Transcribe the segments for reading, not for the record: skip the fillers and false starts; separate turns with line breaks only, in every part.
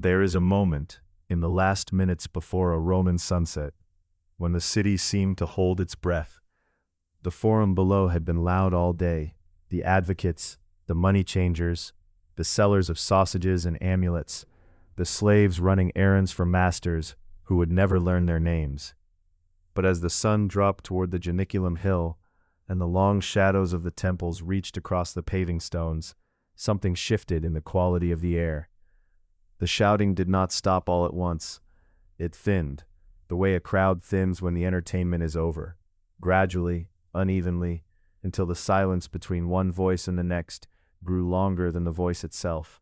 There is a moment, in the last minutes before a Roman sunset, when the city seemed to hold its breath. The forum below had been loud all day. The advocates, the money changers, the sellers of sausages and amulets, the slaves running errands for masters who would never learn their names. But as the sun dropped toward the Janiculum hill, and the long shadows of the temples reached across the paving stones, something shifted in the quality of the air. The shouting did not stop all at once. It thinned, the way a crowd thins when the entertainment is over, gradually, unevenly, until the silence between one voice and the next grew longer than the voice itself.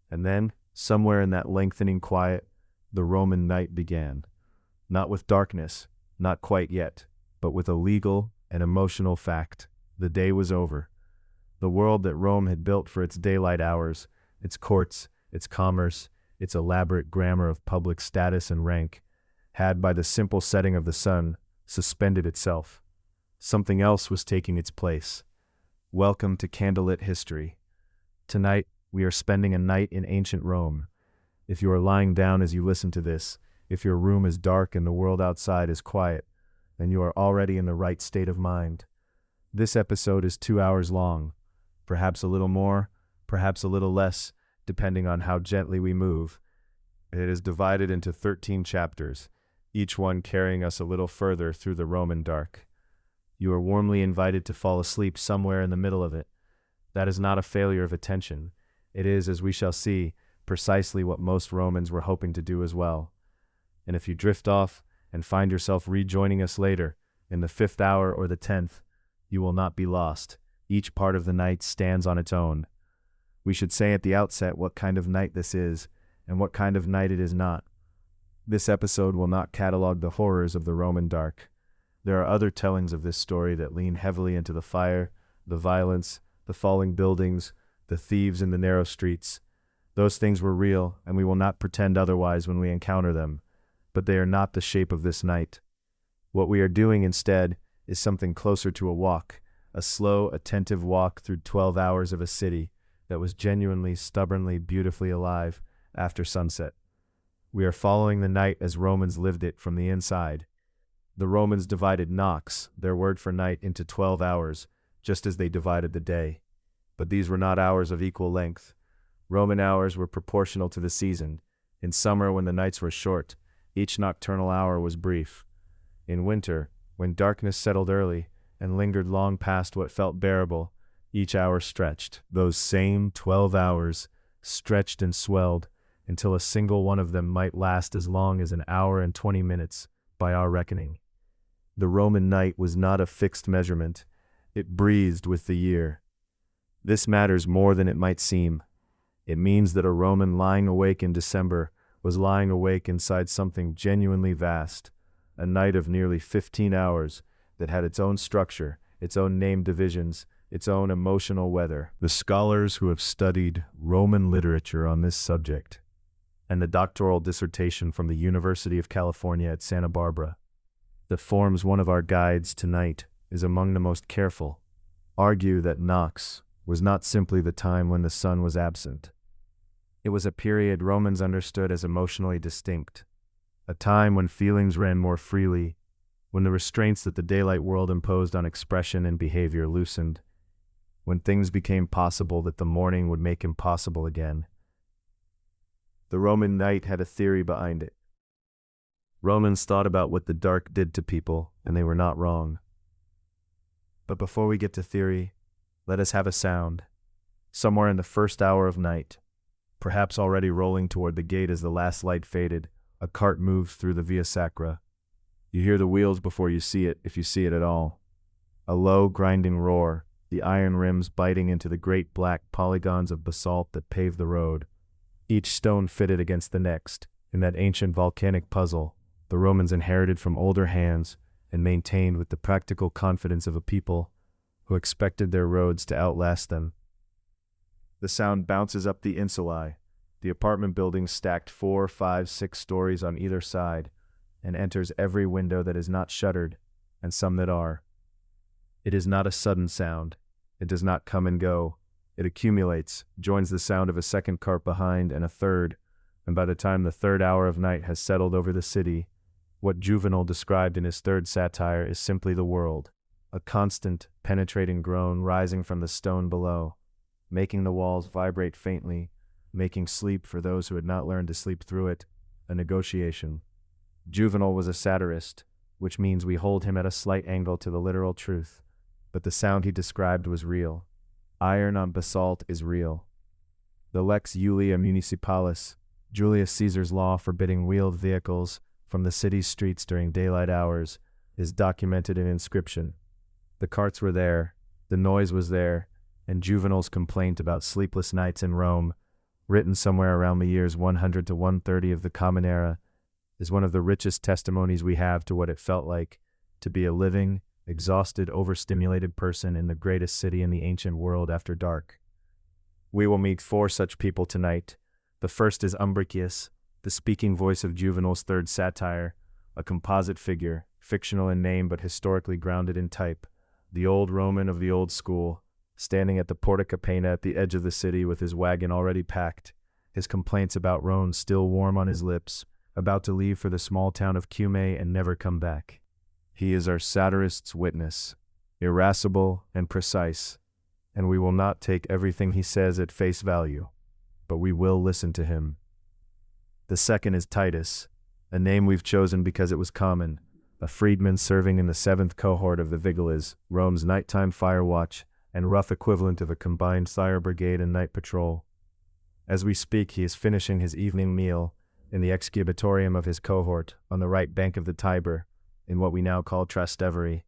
And then, somewhere in that lengthening quiet, the Roman night began. Not with darkness, not quite yet, but with a legal and emotional fact. The day was over. The world that Rome had built for its daylight hours, its courts, its commerce, its elaborate grammar of public status and rank, had, by the simple setting of the sun, suspended itself. Something else was taking its place. Welcome to Candlelit history. Tonight, we are spending a night in ancient Rome. If you are lying down as you listen to this, if your room is dark and the world outside is quiet, then you are already in the right state of mind. This episode is 2 hours long, perhaps a little more, perhaps a little less, depending on how gently we move. It is divided into 13 chapters, each one carrying us a little further through the Roman dark. You are warmly invited to fall asleep somewhere in the middle of it. That is not a failure of attention. It is, as we shall see, precisely what most Romans were hoping to do as well. And if you drift off and find yourself rejoining us later, in the 5th hour or the 10th, you will not be lost. Each part of the night stands on its own. We should say at the outset what kind of night this is, and what kind of night it is not. This episode will not catalog the horrors of the Roman dark. There are other tellings of this story that lean heavily into the fire, the violence, the falling buildings, the thieves in the narrow streets. Those things were real, and we will not pretend otherwise when we encounter them, but they are not the shape of this night. What we are doing instead is something closer to a walk, a slow, attentive walk through 12 hours of a city that was genuinely, stubbornly, beautifully alive after sunset. We are following the night as Romans lived it from the inside. The Romans divided nox, their word for night, into 12 hours, just as they divided the day. But these were not hours of equal length. Roman hours were proportional to the season. In summer, when the nights were short, each nocturnal hour was brief. In winter, when darkness settled early and lingered long past what felt bearable, each hour stretched. Those same 12 hours stretched and swelled until a single one of them might last as long as an hour and 20 minutes by our reckoning. The Roman night was not a fixed measurement. It breathed with the year. This matters more than it might seem. It means that a Roman lying awake in December was lying awake inside something genuinely vast, a night of nearly 15 hours that had its own structure, its own name divisions, its own emotional weather. The scholars who have studied Roman literature on this subject, and the doctoral dissertation from the University of California at Santa Barbara, that forms one of our guides tonight, is among the most careful, argue that Nox was not simply the time when the sun was absent. It was a period Romans understood as emotionally distinct, a time when feelings ran more freely, when the restraints that the daylight world imposed on expression and behavior loosened, when things became possible that the morning would make impossible again. The Roman night had a theory behind it. Romans thought about what the dark did to people, and they were not wrong. But before we get to theory, let us have a sound. Somewhere in the 1st hour of night, perhaps already rolling toward the gate as the last light faded, a cart moves through the Via Sacra. You hear the wheels before you see it, if you see it at all. A low, grinding roar, the iron rims biting into the great black polygons of basalt that pave the road, each stone fitted against the next, in that ancient volcanic puzzle the Romans inherited from older hands and maintained with the practical confidence of a people who expected their roads to outlast them. The sound bounces up the Insulae, the apartment buildings stacked 4, 5, 6 stories on either side, and enters every window that is not shuttered, and some that are. It is not a sudden sound. It does not come and go. It accumulates, joins the sound of a second cart behind and a third and by the time the third hour of night has settled over the city, what Juvenal described in his third satire is simply the world, a constant, penetrating groan rising from the stone below, making the walls vibrate faintly, making sleep for those who had not learned to sleep through it, a negotiation. Juvenal was a satirist, which means we hold him at a slight angle to the literal truth, but the sound he described was real. Iron on basalt is real. The Lex Julia Municipalis, Julius Caesar's law forbidding wheeled vehicles from the city's streets during daylight hours, is documented in inscription. The carts were there, the noise was there, and Juvenal's complaint about sleepless nights in Rome, written somewhere around the years 100 to 130 of the Common Era, is one of the richest testimonies we have to what it felt like to be a living, exhausted, overstimulated person in the greatest city in the ancient world after dark. We will meet 4 such people tonight. The first is Umbricius, the speaking voice of Juvenal's third satire, a composite figure, fictional in name but historically grounded in type, the old Roman of the old school, standing at the Porta Capena at the edge of the city with his wagon already packed, his complaints about Rome still warm on his lips, about to leave for the small town of Cumae and never come back. He is our satirist's witness, irascible and precise, and we will not take everything he says at face value, but we will listen to him. The second is Titus, a name we've chosen because it was common, a freedman serving in the 7th cohort of the Vigiles, Rome's nighttime fire watch, and rough equivalent of a combined fire brigade and night patrol. As we speak, he is finishing his evening meal in the excubatorium of his cohort on the right bank of the Tiber, in what we now call Trastevere,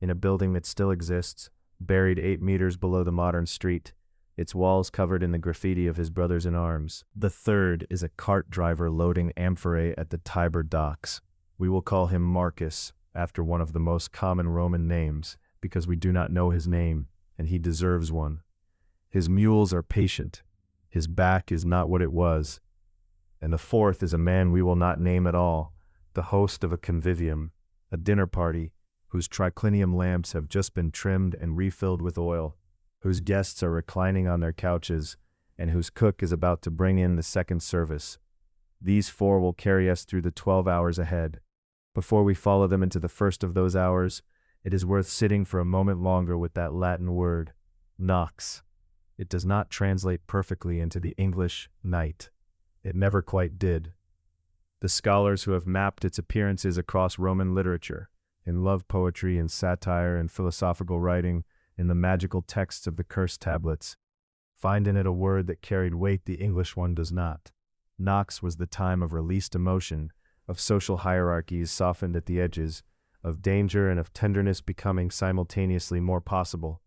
in a building that still exists, buried 8 meters below the modern street, its walls covered in the graffiti of his brothers in arms. The third is a cart driver loading amphorae at the Tiber docks. We will call him Marcus, after one of the most common Roman names, because we do not know his name, and he deserves one. His mules are patient. His back is not what it was. And the fourth is a man we will not name at all, the host of a convivium, a dinner party, whose triclinium lamps have just been trimmed and refilled with oil, whose guests are reclining on their couches, and whose cook is about to bring in the second service. These 4 will carry us through the 12 hours ahead. Before we follow them into the first of those hours, it is worth sitting for a moment longer with that Latin word, nox. It does not translate perfectly into the English night. It never quite did. The scholars who have mapped its appearances across Roman literature, in love poetry and satire and philosophical writing, in the magical texts of the cursed tablets, find in it a word that carried weight the English one does not. Nox was the time of released emotion, of social hierarchies softened at the edges, of danger and of tenderness becoming simultaneously more possible.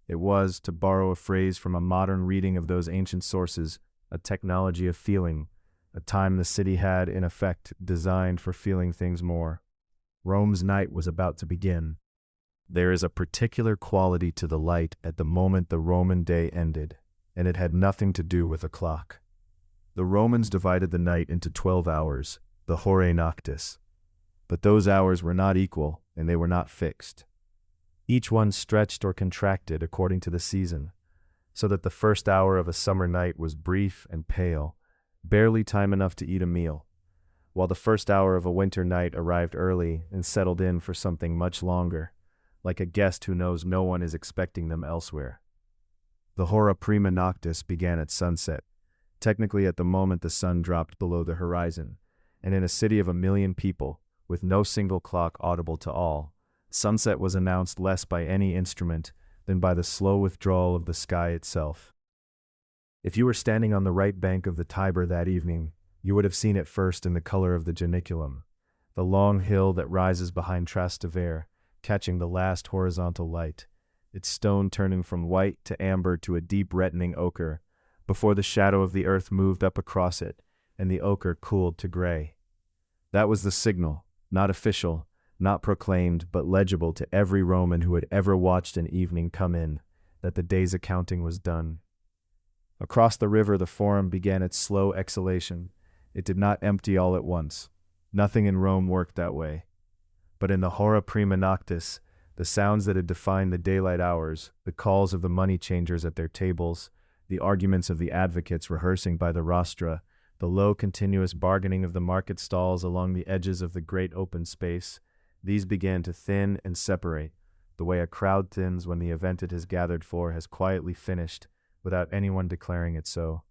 It was, to borrow a phrase from a modern reading of those ancient sources, a technology of feeling, a time the city had, in effect, designed for feeling things more. Rome's night was about to begin. There is a particular quality to the light at the moment the Roman day ended, and it had nothing to do with a clock. The Romans divided the night into 12 hours, the horae noctis. But those hours were not equal, and they were not fixed. Each one stretched or contracted according to the season, so that the first hour of a summer night was brief and pale, barely time enough to eat a meal, while the first hour of a winter night arrived early and settled in for something much longer, like a guest who knows no one is expecting them elsewhere. The hora prima noctis began at sunset, technically at the moment the sun dropped below the horizon, and in a city of 1 million people, with no single clock audible to all, sunset was announced less by any instrument than by the slow withdrawal of the sky itself. If you were standing on the right bank of the Tiber that evening, you would have seen it first in the color of the Janiculum, the long hill that rises behind Trastevere, catching the last horizontal light, its stone turning from white to amber to a deep reddening ochre, before the shadow of the earth moved up across it, and the ochre cooled to gray. That was the signal, not official, not proclaimed, but legible to every Roman who had ever watched an evening come in, that the day's accounting was done. Across the river the Forum began its slow exhalation. It did not empty all at once. Nothing in Rome worked that way. But in the hora prima noctis, the sounds that had defined the daylight hours, the calls of the money changers at their tables, the arguments of the advocates rehearsing by the rostra, the low continuous bargaining of the market stalls along the edges of the great open space, these began to thin and separate, the way a crowd thins when the event it has gathered for has quietly finished, without anyone declaring it so.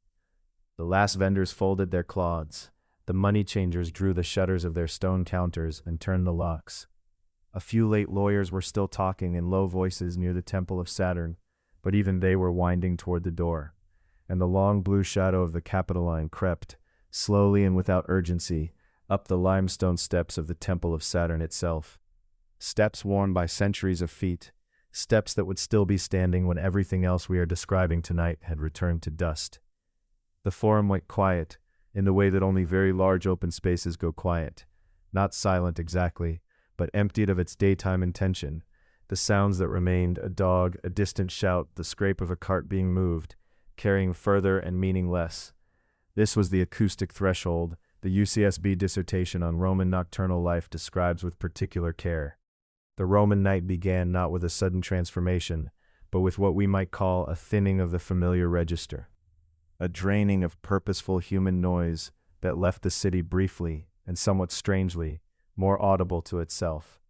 The last vendors folded their cloths. The money changers drew the shutters of their stone counters and turned the locks. A few late lawyers were still talking in low voices near the Temple of Saturn, but even they were winding toward the door, and the long blue shadow of the Capitoline crept, slowly and without urgency, up the limestone steps of the Temple of Saturn itself. Steps worn by centuries of feet, steps that would still be standing when everything else we are describing tonight had returned to dust. The Forum went quiet, in the way that only very large open spaces go quiet, not silent exactly, but emptied of its daytime intention. The sounds that remained, a dog, a distant shout, the scrape of a cart being moved, carrying further and meaning less. This was the acoustic threshold the UCSB dissertation on Roman nocturnal life describes with particular care. The Roman night began not with a sudden transformation, but with what we might call a thinning of the familiar register. A draining of purposeful human noise that left the city briefly and somewhat strangely more audible to itself.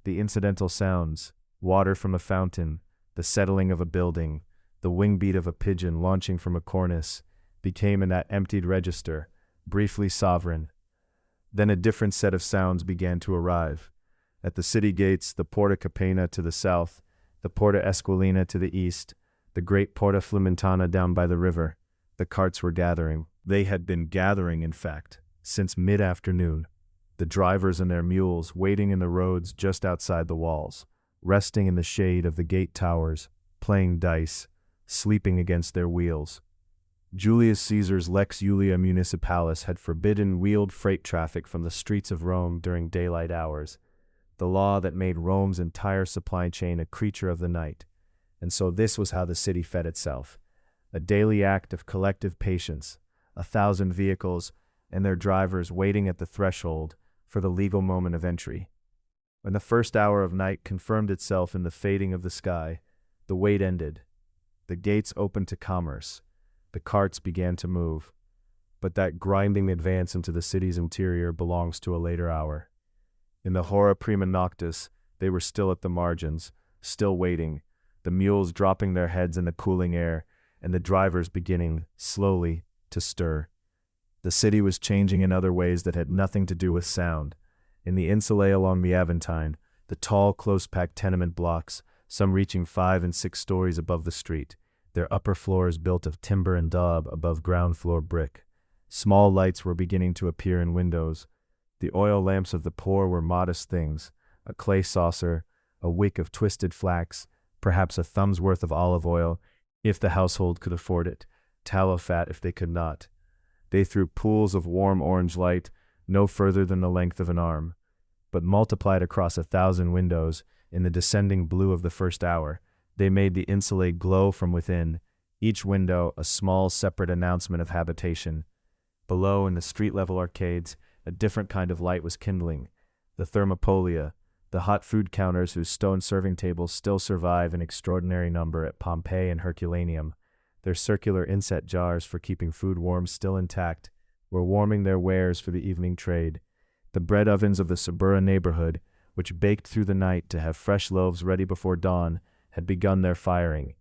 The incidental sounds, water from a fountain, the settling of a building, the wing beat of a pigeon launching from a cornice, became in that emptied register, briefly sovereign. Then a different set of sounds began to arrive. At the city gates, the Porta Capena to the south, the Porta Esquilina to the east, the great Porta Flimentana down by the river, the carts were gathering. They had been gathering, in fact, since mid-afternoon. The drivers and their mules waiting in the roads just outside the walls, resting in the shade of the gate towers, playing dice, sleeping against their wheels. Julius Caesar's Lex Iulia Municipalis had forbidden wheeled freight traffic from the streets of Rome during daylight hours, the law that made Rome's entire supply chain a creature of the night. And so this was how the city fed itself. A daily act of collective patience, 1,000 vehicles and their drivers waiting at the threshold for the legal moment of entry. When the first hour of night confirmed itself in the fading of the sky, the wait ended. The gates opened to commerce. The carts began to move. But that grinding advance into the city's interior belongs to a later hour. In the hora prima noctis, they were still at the margins, still waiting, the mules dropping their heads in the cooling air, and the drivers beginning, slowly, to stir. The city was changing in other ways that had nothing to do with sound. In the Insulae along the Aventine, the tall, close-packed tenement blocks, some reaching 5 and 6 stories above the street, their upper floors built of timber and daub above ground-floor brick. Small lights were beginning to appear in windows. The oil lamps of the poor were modest things, a clay saucer, a wick of twisted flax, perhaps a thumb's worth of olive oil, if the household could afford it, tallow fat if they could not. They threw pools of warm orange light, no further than the length of an arm, but multiplied across 1,000 windows, in the descending blue of the first hour, they made the insulae glow from within, each window a small separate announcement of habitation. Below, in the street-level arcades, a different kind of light was kindling. The thermopolia, the hot food counters whose stone serving tables still survive in extraordinary number at Pompeii and Herculaneum, their circular inset jars for keeping food warm still intact, were warming their wares for the evening trade. The bread ovens of the Suburra neighborhood, which baked through the night to have fresh loaves ready before dawn, had begun their firing.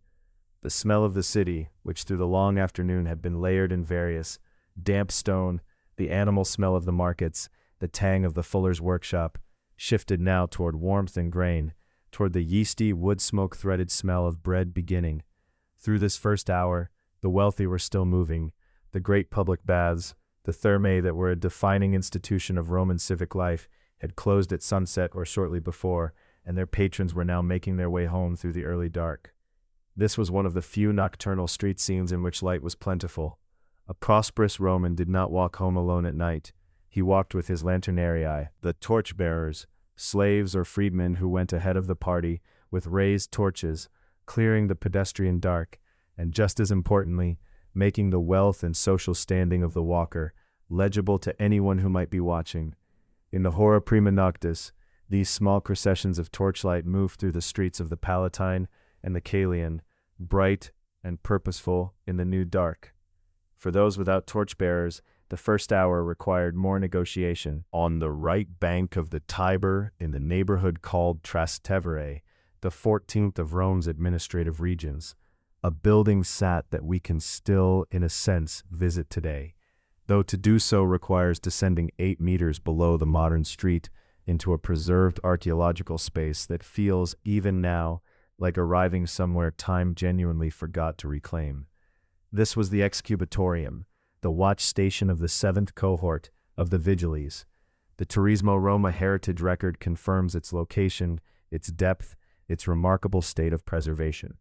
The smell of the city, which through the long afternoon had been layered and various, damp stone, the animal smell of the markets, the tang of the fuller's workshop, shifted now toward warmth and grain, toward the yeasty, wood-smoke-threaded smell of bread beginning. Through this first hour, the wealthy were still moving. The great public baths, the thermae that were a defining institution of Roman civic life, had closed at sunset or shortly before, and their patrons were now making their way home through the early dark. This was one of the few nocturnal street scenes in which light was plentiful. A prosperous Roman did not walk home alone at night. He walked with his lanternarii, the torch-bearers, slaves or freedmen who went ahead of the party with raised torches, clearing the pedestrian dark, and just as importantly, making the wealth and social standing of the walker legible to anyone who might be watching. In the hora prima noctis, these small processions of torchlight moved through the streets of the Palatine and the Caelian, bright and purposeful in the new dark. For those without torchbearers, The first hour required more negotiation. On the right bank of the Tiber, in the neighborhood called Trastevere, the 14th of Rome's administrative regions, a building sat that we can still, in a sense, visit today, though to do so requires descending 8 meters below the modern street into a preserved archaeological space that feels, even now, like arriving somewhere time genuinely forgot to reclaim. This was the excubatorium, the watch station of the 7th cohort of the Vigiles. The Turismo Roma heritage record confirms its location, its depth, its remarkable state of preservation.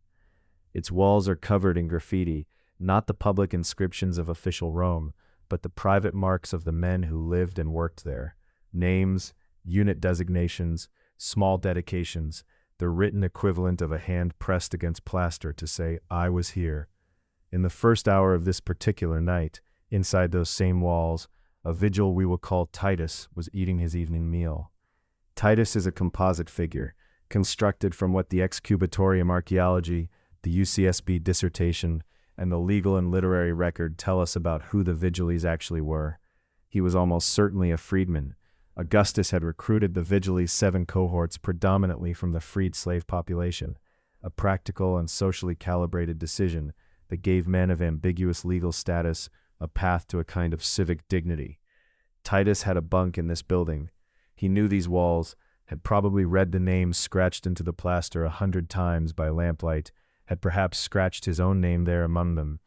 Its walls are covered in graffiti, not the public inscriptions of official Rome, but the private marks of the men who lived and worked there. Names, unit designations, small dedications, the written equivalent of a hand pressed against plaster to say, "I was here." In the first hour of this particular night, inside those same walls, a vigil we will call Titus was eating his evening meal. Titus is a composite figure, constructed from what the excubatorium archaeology, the UCSB dissertation, and the legal and literary record tell us about who the Vigiles actually were. He was almost certainly a freedman. Augustus had recruited the Vigiles 7 cohorts predominantly from the freed slave population, a practical and socially calibrated decision that gave men of ambiguous legal status a path to a kind of civic dignity. Titus had a bunk in this building. He knew these walls, had probably read the names scratched into the plaster 100 times by lamplight, had perhaps scratched his own name there among them.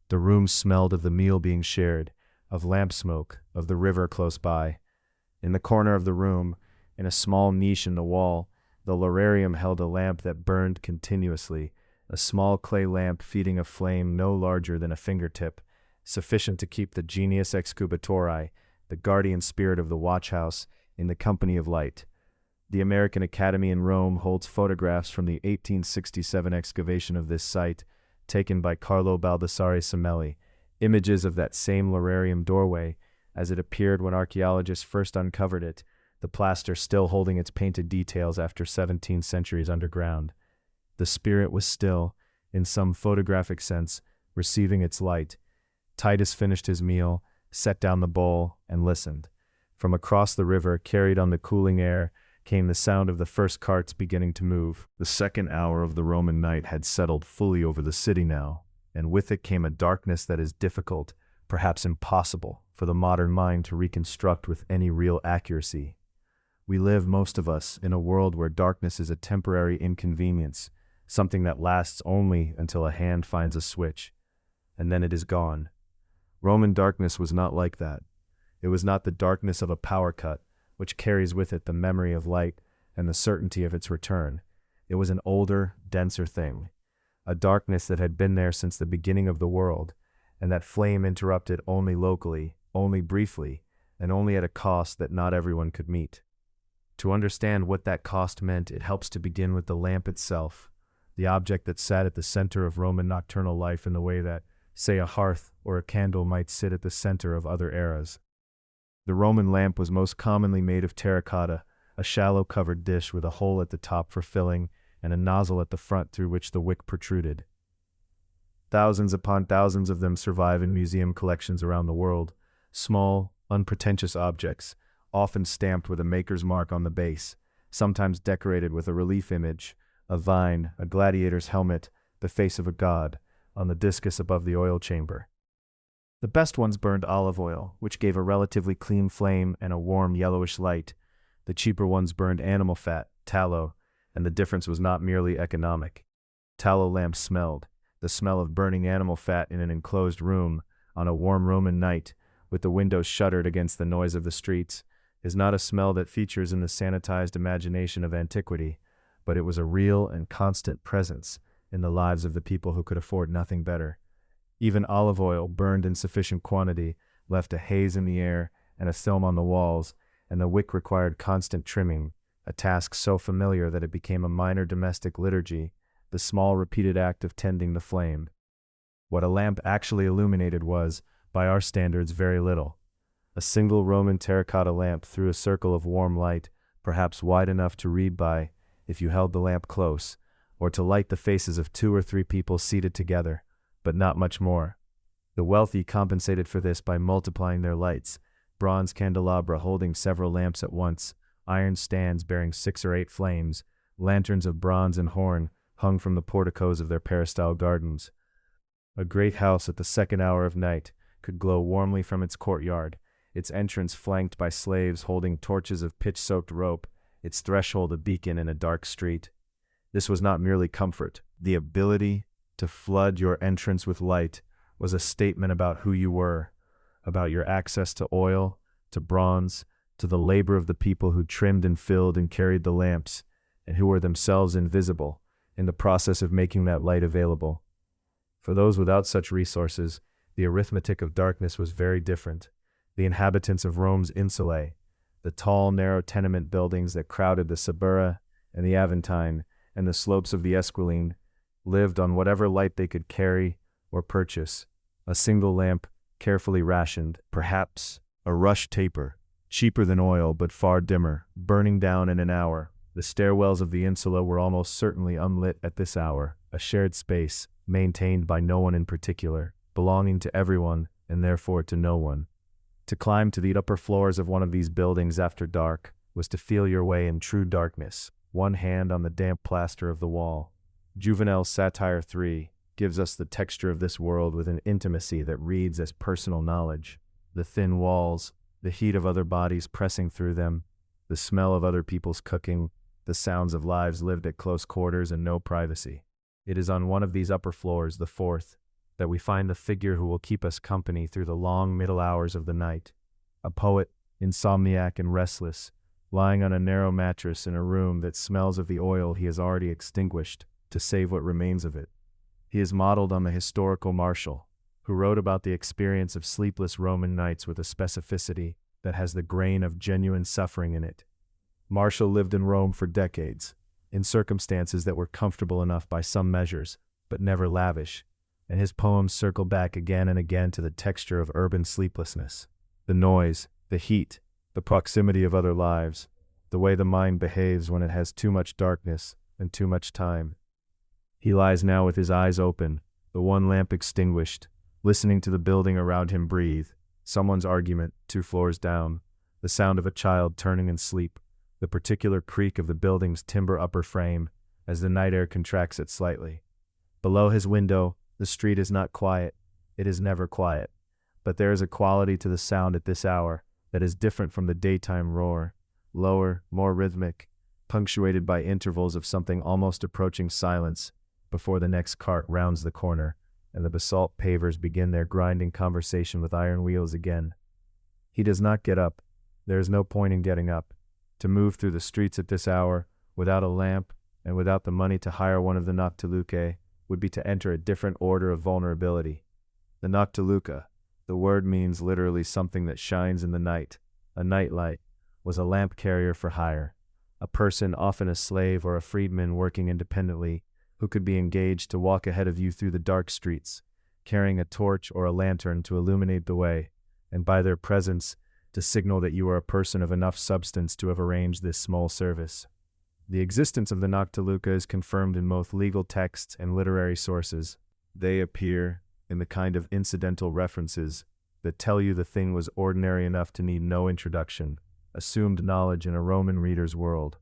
The room smelled of the meal being shared, of lamp smoke, of the river close by. In the corner of the room, in a small niche in the wall, the lararium held a lamp that burned continuously, a small clay lamp feeding a flame no larger than a fingertip, sufficient to keep the genius excubatori, the guardian spirit of the watchhouse, in the company of light. The American Academy in Rome holds photographs from the 1867 excavation of this site, taken by Carlo Baldassare Semelli, images of that same lararium doorway as it appeared when archaeologists first uncovered it, the plaster still holding its painted details after 17 centuries underground. The spirit was still, in some photographic sense, receiving its light. Titus finished his meal, set down the bowl, and listened. From across the river, carried on the cooling air, came the sound of the first carts beginning to move. The second hour of the Roman night had settled fully over the city now, and with it came a darkness that is difficult, perhaps impossible, for the modern mind to reconstruct with any real accuracy. We live, most of us, in a world where darkness is a temporary inconvenience, something that lasts only until a hand finds a switch, and then it is gone. Roman darkness was not like that. It was not the darkness of a power cut, which carries with it the memory of light and the certainty of its return. It was an older, denser thing, a darkness that had been there since the beginning of the world, and that flame interrupted only locally, only briefly, and only at a cost that not everyone could meet. To understand what that cost meant, it helps to begin with the lamp itself, the object that sat at the center of Roman nocturnal life in the way that, say, a hearth or a candle might sit at the center of other eras. The Roman lamp was most commonly made of terracotta, a shallow covered dish with a hole at the top for filling and a nozzle at the front through which the wick protruded. Thousands upon thousands of them survive in museum collections around the world, small, unpretentious objects, often stamped with a maker's mark on the base, sometimes decorated with a relief image, a vine, a gladiator's helmet, the face of a god, on the discus above the oil chamber. The best ones burned olive oil, which gave a relatively clean flame and a warm yellowish light. The cheaper ones burned animal fat, tallow, and the difference was not merely economic. Tallow lamps smelled. The smell of burning animal fat in an enclosed room, on a warm Roman night, with the windows shuttered against the noise of the streets, is not a smell that features in the sanitized imagination of antiquity, but it was a real and constant presence in the lives of the people who could afford nothing better. Even olive oil, burned in sufficient quantity, left a haze in the air and a film on the walls, and the wick required constant trimming, a task so familiar that it became a minor domestic liturgy, the small repeated act of tending the flame. What a lamp actually illuminated was, by our standards, very little. A single Roman terracotta lamp threw a circle of warm light, perhaps wide enough to read by, if you held the lamp close, or to light the faces of 2 or 3 people seated together, but not much more. The wealthy compensated for this by multiplying their lights: bronze candelabra holding several lamps at once, iron stands bearing 6 or 8 flames, lanterns of bronze and horn hung from the porticos of their peristyle gardens. A great house at the second hour of night could glow warmly from its courtyard, its entrance flanked by slaves holding torches of pitch-soaked rope, its threshold a beacon in a dark street. This was not merely comfort. The ability to flood your entrance with light was a statement about who you were, about your access to oil, to bronze, to the labor of the people who trimmed and filled and carried the lamps, and who were themselves invisible in the process of making that light available. For those without such resources, the arithmetic of darkness was very different. The inhabitants of Rome's Insulae, the tall, narrow tenement buildings that crowded the Suburra and the Aventine and the slopes of the Esquiline, lived on whatever light they could carry or purchase: a single lamp, carefully rationed, perhaps a rush taper, cheaper than oil but far dimmer, burning down in an hour. The stairwells of the Insula were almost certainly unlit at this hour, a shared space, maintained by no one in particular, belonging to everyone and therefore to no one. To climb to the upper floors of one of these buildings after dark was to feel your way in true darkness, one hand on the damp plaster of the wall. Juvenal's Satire 3 gives us the texture of this world with an intimacy that reads as personal knowledge. The thin walls, the heat of other bodies pressing through them, the smell of other people's cooking, the sounds of lives lived at close quarters and no privacy. It is on one of these upper floors, the 4th, that we find the figure who will keep us company through the long middle hours of the night. A poet, insomniac and restless, lying on a narrow mattress in a room that smells of the oil he has already extinguished to save what remains of it. He is modeled on the historical Martial, who wrote about the experience of sleepless Roman nights with a specificity that has the grain of genuine suffering in it. Martial lived in Rome for decades, in circumstances that were comfortable enough by some measures, but never lavish, and his poems circle back again and again to the texture of urban sleeplessness. The noise, the heat, the proximity of other lives, the way the mind behaves when it has too much darkness and too much time. He lies now with his eyes open, the one lamp extinguished, listening to the building around him breathe, someone's argument 2 floors down, the sound of a child turning in sleep, the particular creak of the building's timber upper frame as the night air contracts it slightly. Below his window, the street is not quiet. It is never quiet. But there is a quality to the sound at this hour that is different from the daytime roar, lower, more rhythmic, punctuated by intervals of something almost approaching silence before the next cart rounds the corner and the basalt pavers begin their grinding conversation with iron wheels again. He does not get up. There is no point in getting up. To move through the streets at this hour, without a lamp and without the money to hire one of the Noctilucae, would be to enter a different order of vulnerability. The Noctiluca, the word means literally something that shines in the night, a nightlight, was a lamp carrier for hire, a person, often a slave or a freedman working independently, who could be engaged to walk ahead of you through the dark streets, carrying a torch or a lantern to illuminate the way, and by their presence to signal that you are a person of enough substance to have arranged this small service. The existence of the Noctiluca is confirmed in both legal texts and literary sources. They appear in the kind of incidental references that tell you the thing was ordinary enough to need no introduction, assumed knowledge in a Roman reader's world.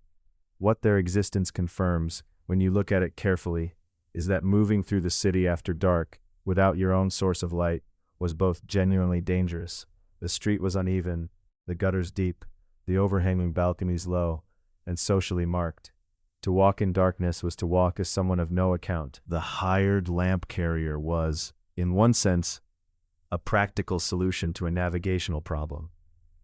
What their existence confirms, when you look at it carefully, is that moving through the city after dark, without your own source of light, was both genuinely dangerous. The street was uneven, the gutters deep, the overhanging balconies low, and socially marked. To walk in darkness was to walk as someone of no account. The hired lamp carrier was, in one sense, a practical solution to a navigational problem,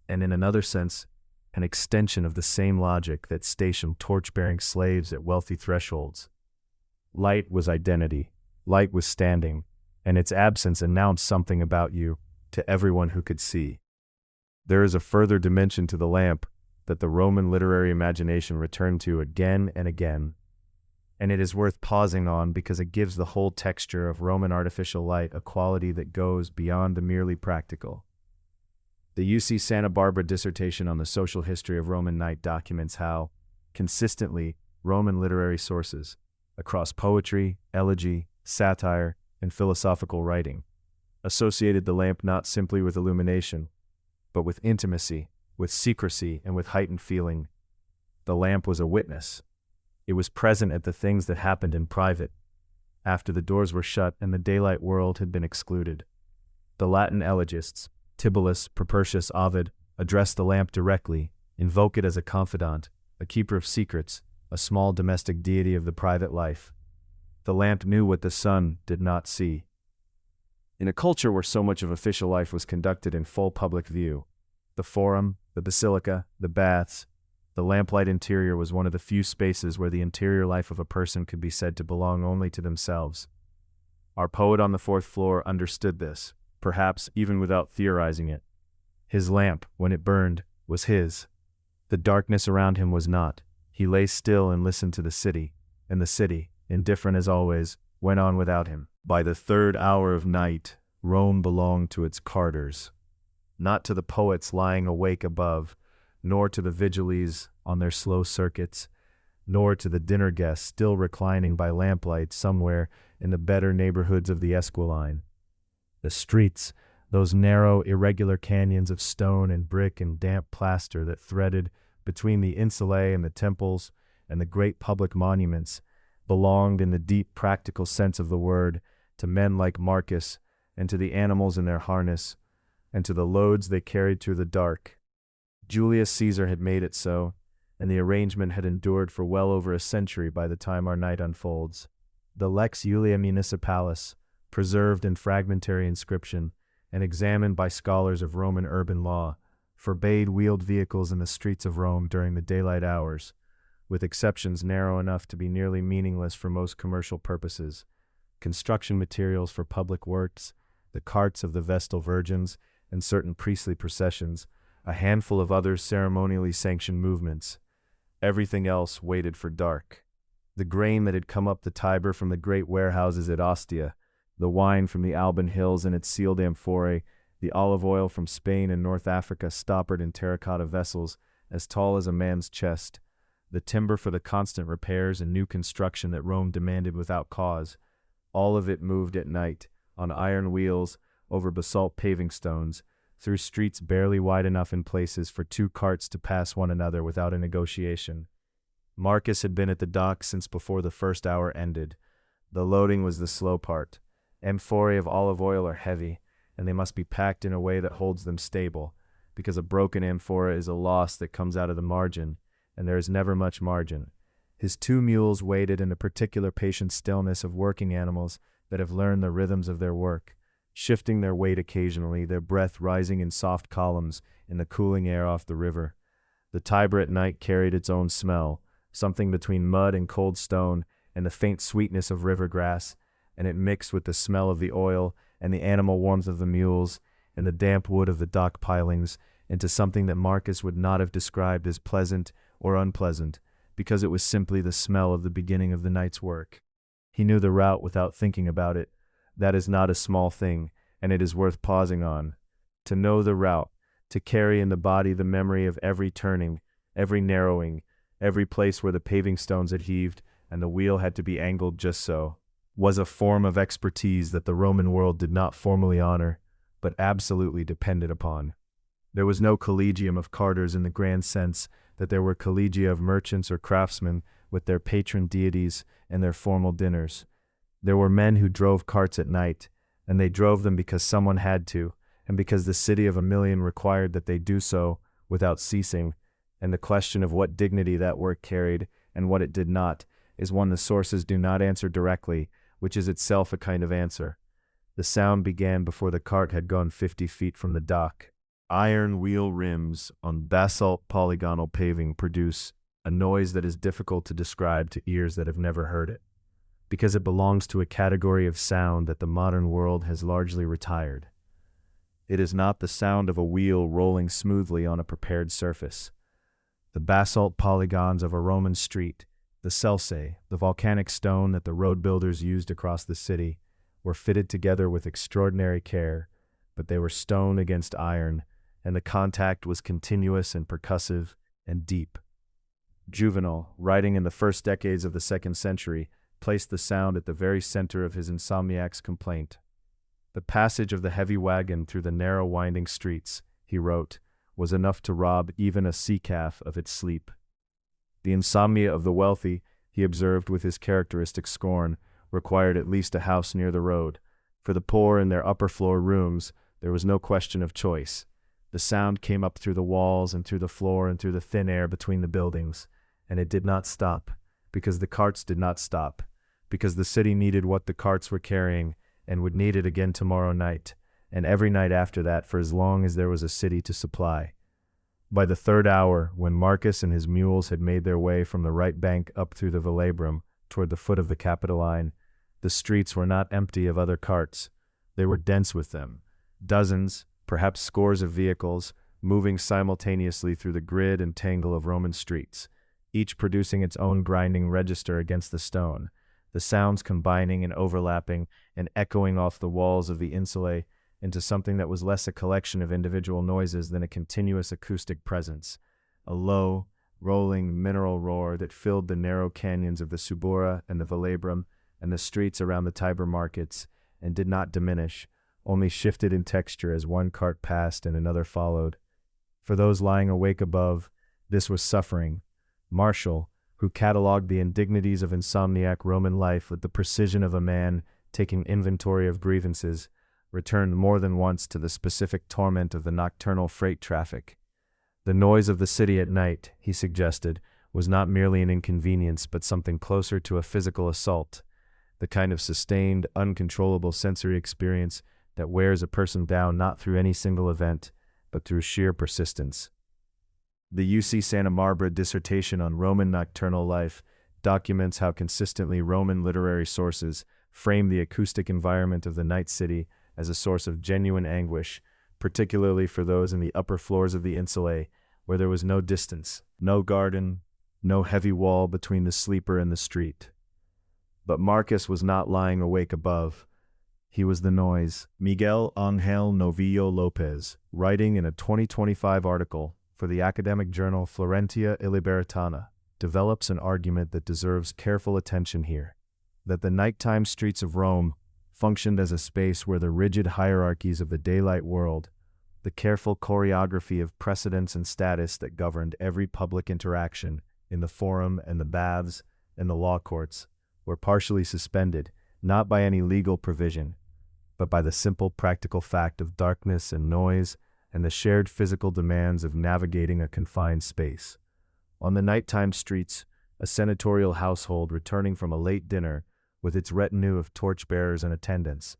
and in another sense, an extension of the same logic that stationed torch-bearing slaves at wealthy thresholds. Light was identity, light was standing, and its absence announced something about you to everyone who could see. There is a further dimension to the lamp that the Roman literary imagination returned to again and again, and it is worth pausing on because it gives the whole texture of Roman artificial light a quality that goes beyond the merely practical. The UC Santa Barbara dissertation on the social history of Roman night documents how, consistently, Roman literary sources, across poetry, elegy, satire, and philosophical writing, associated the lamp not simply with illumination, but with intimacy, with secrecy, and with heightened feeling. The lamp was a witness. It was present at the things that happened in private, after the doors were shut and the daylight world had been excluded. The Latin elegists, Tibullus, Propertius, Ovid, addressed the lamp directly, invoke it as a confidant, a keeper of secrets, a small domestic deity of the private life. The lamp knew what the sun did not see. In a culture where so much of official life was conducted in full public view, the forum, the basilica, the baths, the lamplight interior was one of the few spaces where the interior life of a person could be said to belong only to themselves. Our poet on the fourth floor understood this, perhaps even without theorizing it. His lamp, when it burned, was his. The darkness around him was not. He lay still and listened to the city, and the city, indifferent as always, went on without him. By the third hour of night, Rome belonged to its carters, not to the poets lying awake above, nor to the Vigiles on their slow circuits, nor to the dinner guests still reclining by lamplight somewhere in the better neighborhoods of the Esquiline. The streets, those narrow, irregular canyons of stone and brick and damp plaster that threaded between the Insulae and the temples and the great public monuments, belonged in the deep practical sense of the word to men like Marcus and to the animals in their harness and to the loads they carried through the dark. Julius Caesar had made it so, and the arrangement had endured for well over a century by the time our night unfolds. The Lex Julia Municipalis, preserved in fragmentary inscription and examined by scholars of Roman urban law, forbade wheeled vehicles in the streets of Rome during the daylight hours, with exceptions narrow enough to be nearly meaningless for most commercial purposes. Construction materials for public works, the carts of the Vestal Virgins, and certain priestly processions, a handful of other ceremonially sanctioned movements. Everything else waited for dark. The grain that had come up the Tiber from the great warehouses at Ostia, the wine from the Alban hills in its sealed amphorae, the olive oil from Spain and North Africa stoppered in terracotta vessels as tall as a man's chest, the timber for the constant repairs and new construction that Rome demanded without cause, all of it moved at night, on iron wheels, over basalt paving stones, through streets barely wide enough in places for two carts to pass one another without a negotiation. Marcus had been at the dock since before the first hour ended. The loading was the slow part. Amphorae of olive oil are heavy, and they must be packed in a way that holds them stable, because a broken amphora is a loss that comes out of the margin, and there is never much margin. His 2 mules waited in a particular patient stillness of working animals that have learned the rhythms of their work, shifting their weight occasionally, their breath rising in soft columns in the cooling air off the river. The Tiber at night carried its own smell, something between mud and cold stone and the faint sweetness of river grass, and it mixed with the smell of the oil and the animal warmth of the mules and the damp wood of the dock pilings into something that Marcus would not have described as pleasant or unpleasant, because it was simply the smell of the beginning of the night's work. He knew the route without thinking about it. That is not a small thing, and it is worth pausing on. To know the route, to carry in the body the memory of every turning, every narrowing, every place where the paving stones had heaved and the wheel had to be angled just so, was a form of expertise that the Roman world did not formally honor, but absolutely depended upon. There was no collegium of carters in the grand sense that there were collegia of merchants or craftsmen with their patron deities and their formal dinners. There were men who drove carts at night, and they drove them because someone had to, and because the city of a million required that they do so without ceasing, and the question of what dignity that work carried and what it did not is one the sources do not answer directly, which is itself a kind of answer. The sound began before the cart had gone 50 feet from the dock. Iron wheel rims on basalt polygonal paving produce a noise that is difficult to describe to ears that have never heard it, because it belongs to a category of sound that the modern world has largely retired. It is not the sound of a wheel rolling smoothly on a prepared surface. The basalt polygons of a Roman street, the celsae, the volcanic stone that the road builders used across the city, were fitted together with extraordinary care, but they were stone against iron, and the contact was continuous and percussive and deep. Juvenal, writing in the first decades of the 2nd century, placed the sound at the very center of his Insomniac's complaint. The passage of the heavy wagon through the narrow winding streets, he wrote, was enough to rob even a sea calf of its sleep. The insomnia of the wealthy, he observed with his characteristic scorn, required at least a house near the road. For the poor in their upper-floor rooms, there was no question of choice. The sound came up through the walls and through the floor and through the thin air between the buildings, and it did not stop, because the carts did not stop, because the city needed what the carts were carrying and would need it again tomorrow night, and every night after that for as long as there was a city to supply. By the third hour, when Marcus and his mules had made their way from the right bank up through the Velabrum toward the foot of the Capitoline, the streets were not empty of other carts. They were dense with them. Dozens, perhaps scores of vehicles, moving simultaneously through the grid and tangle of Roman streets, each producing its own grinding register against the stone, the sounds combining and overlapping and echoing off the walls of the insulae into something that was less a collection of individual noises than a continuous acoustic presence, a low, rolling mineral roar that filled the narrow canyons of the Subura and the Velabrum and the streets around the Tiber markets, and did not diminish, only shifted in texture as one cart passed and another followed. For those lying awake above, this was suffering. Martial, who catalogued the indignities of insomniac Roman life with the precision of a man taking inventory of grievances, returned more than once to the specific torment of the nocturnal freight traffic. The noise of the city at night, he suggested, was not merely an inconvenience but something closer to a physical assault, the kind of sustained, uncontrollable sensory experience that wears a person down not through any single event, but through sheer persistence. The UC Santa Barbara dissertation on Roman nocturnal life documents how consistently Roman literary sources frame the acoustic environment of the night city as a source of genuine anguish, particularly for those in the upper floors of the insulae, where there was no distance, no garden, no heavy wall between the sleeper and the street. But Marcus was not lying awake above. He was the noise. Miguel Ángel Novillo López, writing in a 2025 article for the academic journal Florentia Iliberitana, develops an argument that deserves careful attention here, that the nighttime streets of Rome functioned as a space where the rigid hierarchies of the daylight world, the careful choreography of precedence and status that governed every public interaction in the forum and the baths and the law courts, were partially suspended, not by any legal provision, but by the simple practical fact of darkness and noise and the shared physical demands of navigating a confined space. On the nighttime streets, a senatorial household returning from a late dinner with its retinue of torchbearers and attendants,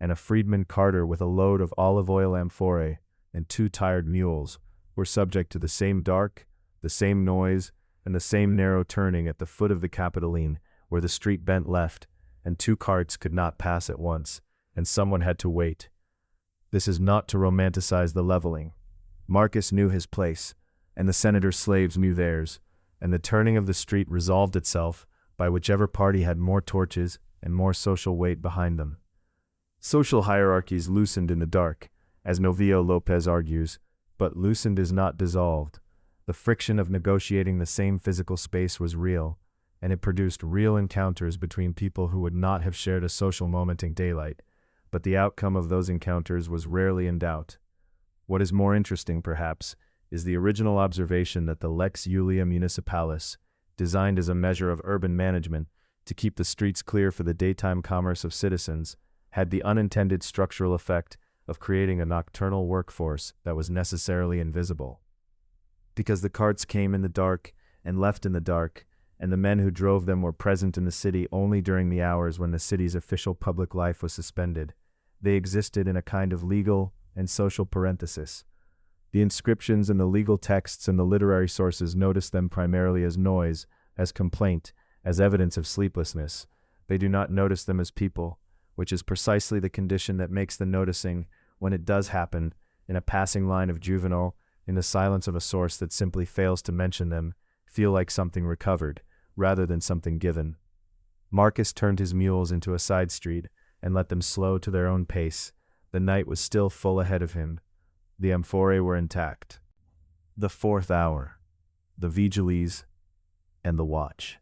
and a freedman carter with a load of olive oil amphorae and 2 tired mules, were subject to the same dark, the same noise, and the same narrow turning at the foot of the Capitoline, where the street bent left, and 2 carts could not pass at once, and someone had to wait. This is not to romanticize the leveling. Marcus knew his place, and the senator's slaves knew theirs, and the turning of the street resolved itself by whichever party had more torches and more social weight behind them. Social hierarchies loosened in the dark, as Novillo López argues, but loosened is not dissolved. The friction of negotiating the same physical space was real, and it produced real encounters between people who would not have shared a social moment in daylight, but the outcome of those encounters was rarely in doubt. What is more interesting, perhaps, is the original observation that the Lex Iulia Municipalis, designed as a measure of urban management to keep the streets clear for the daytime commerce of citizens, had the unintended structural effect of creating a nocturnal workforce that was necessarily invisible. Because the carts came in the dark and left in the dark, and the men who drove them were present in the city only during the hours when the city's official public life was suspended, they existed in a kind of legal and social parenthesis. The inscriptions and the legal texts and the literary sources notice them primarily as noise, as complaint, as evidence of sleeplessness. They do not notice them as people, which is precisely the condition that makes the noticing, when it does happen, in a passing line of Juvenal, in the silence of a source that simply fails to mention them, feel like something recovered, rather than something given. Marcus turned his mules into a side street, and let them slow to their own pace. The night was still full ahead of him. The amphorae were intact. The 4th hour. The Vigiles and the watch.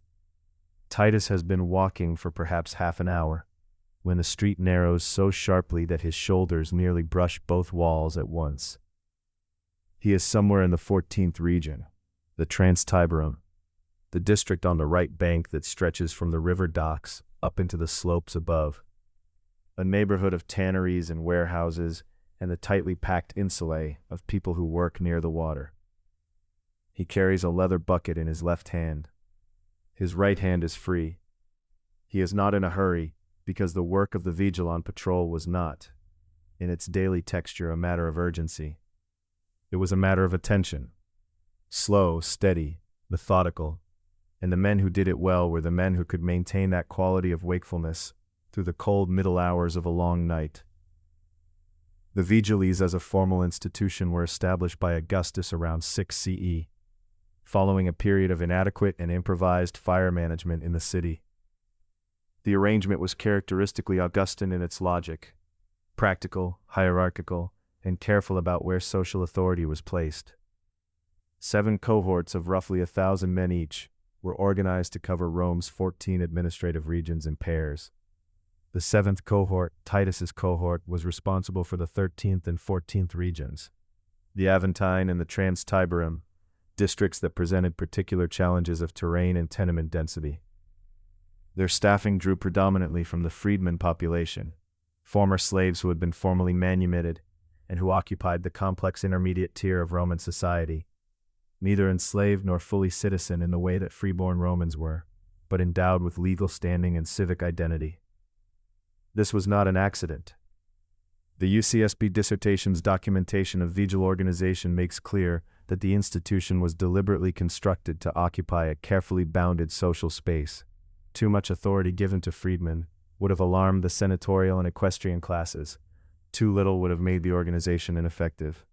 Titus has been walking for perhaps half an hour. when the street narrows so sharply that his shoulders nearly brush both walls at once. He is somewhere in the 14th region, the Trastevere, the district on the right bank that stretches from the river docks up into the slopes above, a neighborhood of tanneries and warehouses and the tightly packed Insula of people who work near the water. He carries a leather bucket in his left hand. His right hand is free. He is not in a hurry, because the work of the vigile on patrol was not, in its daily texture, a matter of urgency. It was a matter of attention. Slow, steady, methodical, and the men who did it well were the men who could maintain that quality of wakefulness through the cold middle hours of a long night. The Vigiles as a formal institution were established by Augustus around 6 CE, following a period of inadequate and improvised fire management in the city. The arrangement was characteristically Augustan in its logic, practical, hierarchical, and careful about where social authority was placed. 7 cohorts of roughly 1,000 men each were organized to cover Rome's 14 administrative regions in pairs. The 7th cohort, Titus's cohort, was responsible for the 13th and 14th regions, the Aventine and the Trastevere, districts that presented particular challenges of terrain and tenement density. Their staffing drew predominantly from the freedman population, former slaves who had been formally manumitted and who occupied the complex intermediate tier of Roman society, neither enslaved nor fully citizen in the way that freeborn Romans were, but endowed with legal standing and civic identity. This was not an accident. The UCSB dissertation's documentation of vigile organization makes clear that the institution was deliberately constructed to occupy a carefully bounded social space. Too much authority given to freedmen would have alarmed the senatorial and equestrian classes. Too little would have made the organization ineffective.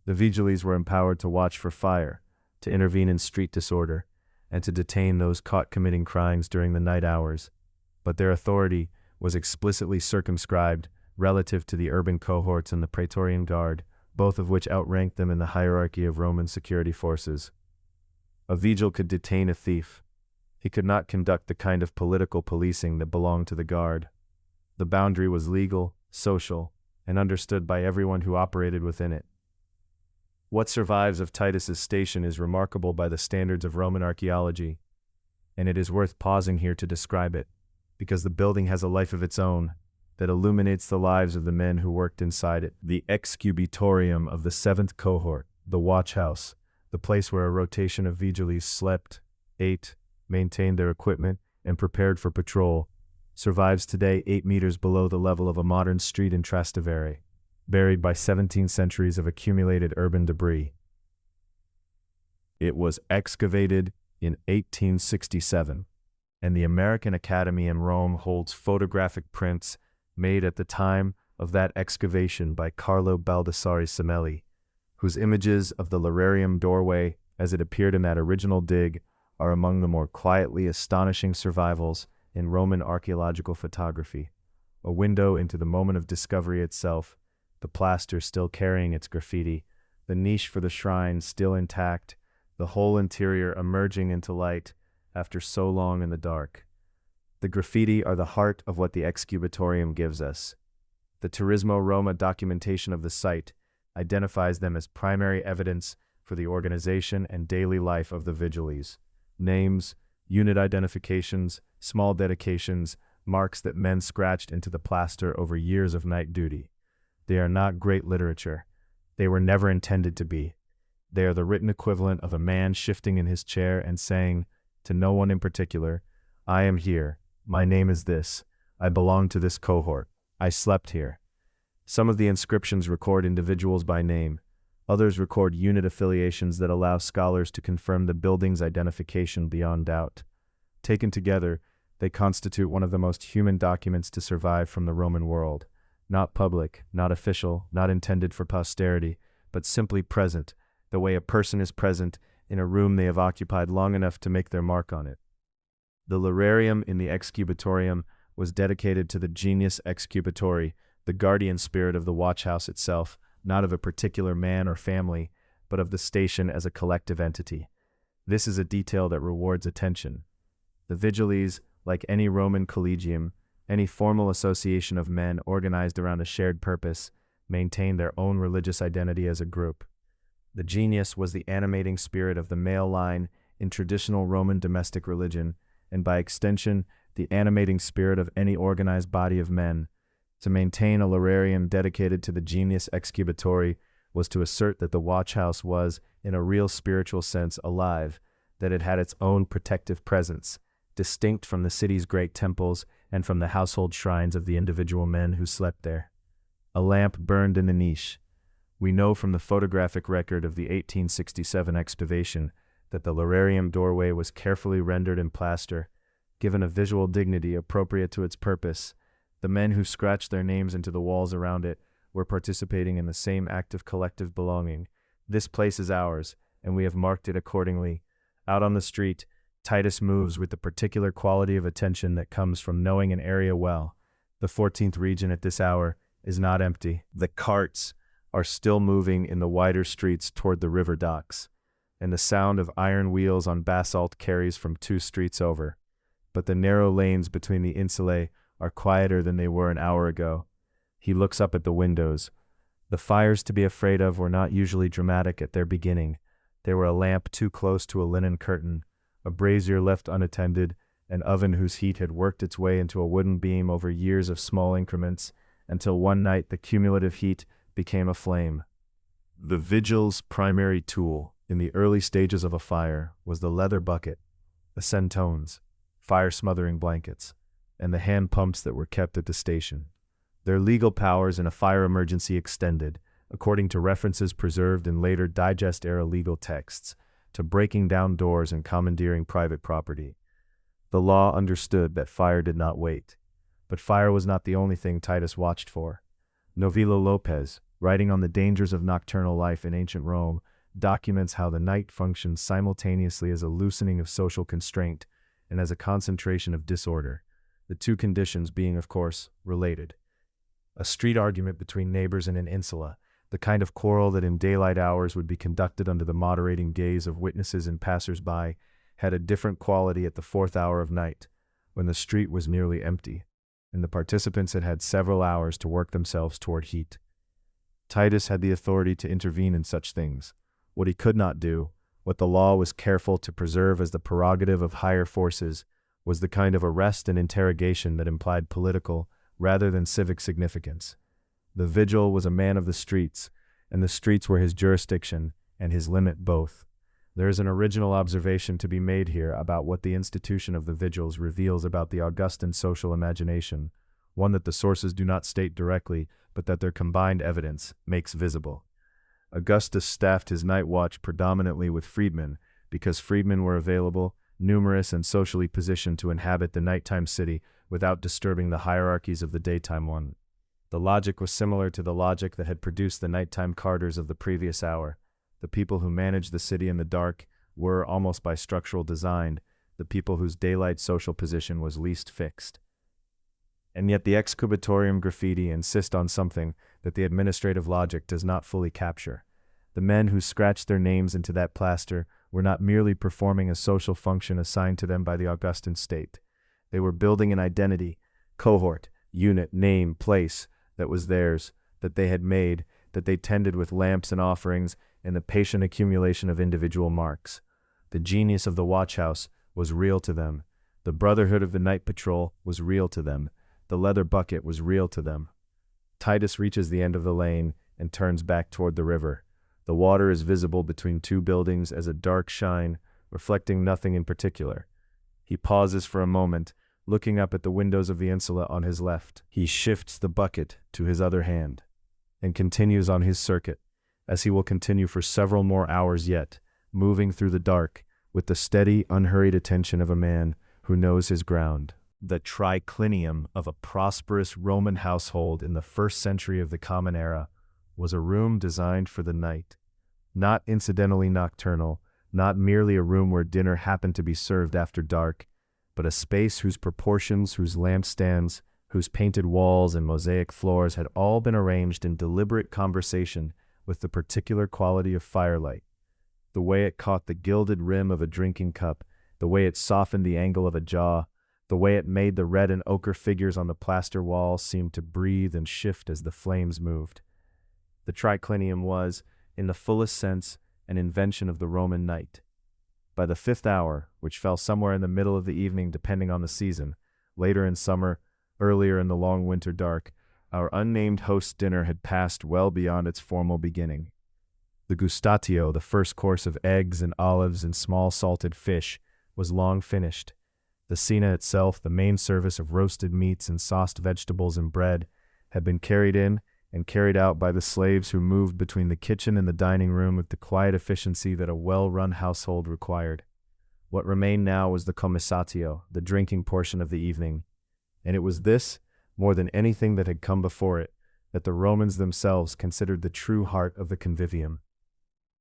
The Vigiles were empowered to watch for fire, to intervene in street disorder, and to detain those caught committing crimes during the night hours, but their authority was explicitly circumscribed relative to the urban cohorts and the Praetorian Guard, both of which outranked them in the hierarchy of Roman security forces. A vigile could detain a thief. He could not conduct the kind of political policing that belonged to the Guard. The boundary was legal, social, and understood by everyone who operated within it. What survives of Titus's station is remarkable by the standards of Roman archaeology, and it is worth pausing here to describe it, because the building has a life of its own that illuminates the lives of the men who worked inside it. The excubitorium of the 7th cohort, the watch house, the place where a rotation of vigiles slept, ate, maintained their equipment, and prepared for patrol, survives today 8 meters below the level of a modern street in Trastevere, buried by 17 centuries of accumulated urban debris. It was excavated in 1867. And the American Academy in Rome holds photographic prints made at the time of that excavation by Carlo Baldassare Semelli, whose images of the Lararium doorway, as it appeared in that original dig, are among the more quietly astonishing survivals in Roman archaeological photography. A window into the moment of discovery itself, the plaster still carrying its graffiti, the niche for the shrine still intact, the whole interior emerging into light after so long in the dark. The graffiti are the heart of what the excubitorium gives us. The Turismo Roma documentation of the site identifies them as primary evidence for the organization and daily life of the Vigiles. Names, unit identifications, small dedications, marks that men scratched into the plaster over years of night duty. They are not great literature. They were never intended to be. They are the written equivalent of a man shifting in his chair and saying, to no one in particular, I am here, my name is this, I belong to this cohort, I slept here. Some of the inscriptions record individuals by name, others record unit affiliations that allow scholars to confirm the building's identification beyond doubt. Taken together, they constitute one of the most human documents to survive from the Roman world, not public, not official, not intended for posterity, but simply present, the way a person is present in a room they have occupied long enough to make their mark on it. The Lararium in the excubitorium was dedicated to the genius excubatori, the guardian spirit of the watchhouse itself, not of a particular man or family, but of the station as a collective entity. This is a detail that rewards attention. The Vigiles, like any Roman collegium, Any formal association of men organized around a shared purpose maintained their own religious identity as a group. The genius was the animating spirit of the male line in traditional Roman domestic religion, and by extension, the animating spirit of any organized body of men. To maintain a lararium dedicated to the genius excubatory was to assert that the watchhouse was, in a real spiritual sense, alive, that it had its own protective presence, distinct from the city's great temples and from the household shrines of the individual men who slept there. A lamp burned in a niche. We know from the photographic record of the 1867 excavation that the lararium doorway was carefully rendered in plaster, given a visual dignity appropriate to its purpose. The men who scratched their names into the walls around it were participating in the same act of collective belonging. This place is ours, and we have marked it accordingly. Out on the street, Titus moves with the particular quality of attention that comes from knowing an area well. The 14th region at this hour is not empty. The carts are still moving in the wider streets toward the river docks, and the sound of iron wheels on basalt carries from 2 streets over. But the narrow lanes between the insulae are quieter than they were an hour ago. He looks up at the windows. The fires to be afraid of were not usually dramatic at their beginning. There were a lamp too close to a linen curtain, a brazier left unattended, an oven whose heat had worked its way into a wooden beam over years of small increments, until one night the cumulative heat became a flame. The Vigile's primary tool in the early stages of a fire was the leather bucket, the centones, fire-smothering blankets, and the hand pumps that were kept at the station. Their legal powers in a fire emergency extended, according to references preserved in later Digest-era legal texts, to breaking down doors and commandeering private property. The law understood that fire did not wait. But fire was not the only thing Titus watched for. Novilo Lopez, writing on the dangers of nocturnal life in ancient Rome, documents how the night functions simultaneously as a loosening of social constraint and as a concentration of disorder, the two conditions being, of course, related. A street argument between neighbors in an insula, the kind of quarrel that in daylight hours would be conducted under the moderating gaze of witnesses and passers-by, had a different quality at the 4th hour of night, when the street was nearly empty, and the participants had had several hours to work themselves toward heat. Titus had the authority to intervene in such things. What he could not do, what the law was careful to preserve as the prerogative of higher forces, was the kind of arrest and interrogation that implied political rather than civic significance. The vigil was a man of the streets, and the streets were his jurisdiction and his limit both. There is an original observation to be made here about what the institution of the vigils reveals about the Augustan social imagination, one that the sources do not state directly, but that their combined evidence makes visible. Augustus staffed his night watch predominantly with freedmen, because freedmen were available, numerous and socially positioned to inhabit the nighttime city without disturbing the hierarchies of the daytime one. The logic was similar to the logic that had produced the nighttime carters of the previous hour. The people who managed the city in the dark were, almost by structural design, the people whose daylight social position was least fixed. And yet the excubatorium graffiti insist on something that the administrative logic does not fully capture. The men who scratched their names into that plaster were not merely performing a social function assigned to them by the Augustan state. They were building an identity, cohort, unit, name, place, that was theirs, that they had made, that they tended with lamps and offerings and the patient accumulation of individual marks. The genius of the watchhouse was real to them. The brotherhood of the night patrol was real to them. The leather bucket was real to them. Titus reaches the end of the lane and turns back toward the river. The water is visible between 2 buildings as a dark shine, reflecting nothing in particular. He pauses for a moment, looking up at the windows of the insula on his left. He shifts the bucket to his other hand and continues on his circuit, as he will continue for several more hours yet, moving through the dark with the steady, unhurried attention of a man who knows his ground. The triclinium of a prosperous Roman household in the 1st century of the Common Era was a room designed for the night, not incidentally nocturnal, not merely a room where dinner happened to be served after dark, but a space whose proportions, whose lampstands, whose painted walls and mosaic floors had all been arranged in deliberate conversation with the particular quality of firelight, the way it caught the gilded rim of a drinking cup, the way it softened the angle of a jaw, The way it made the red and ochre figures on the plaster walls seem to breathe and shift as the flames moved. The triclinium was, in the fullest sense, an invention of the Roman knight. By the 5th hour, which fell somewhere in the middle of the evening depending on the season, later in summer, earlier in the long winter dark, our unnamed host's dinner had passed well beyond its formal beginning. The gustatio, the first course of eggs and olives and small salted fish, was long finished. The cena itself, the main service of roasted meats and sauced vegetables and bread, had been carried in and carried out by the slaves who moved between the kitchen and the dining room with the quiet efficiency that a well-run household required. What remained now was the commissatio, the drinking portion of the evening, and it was this, more than anything that had come before it, that the Romans themselves considered the true heart of the convivium.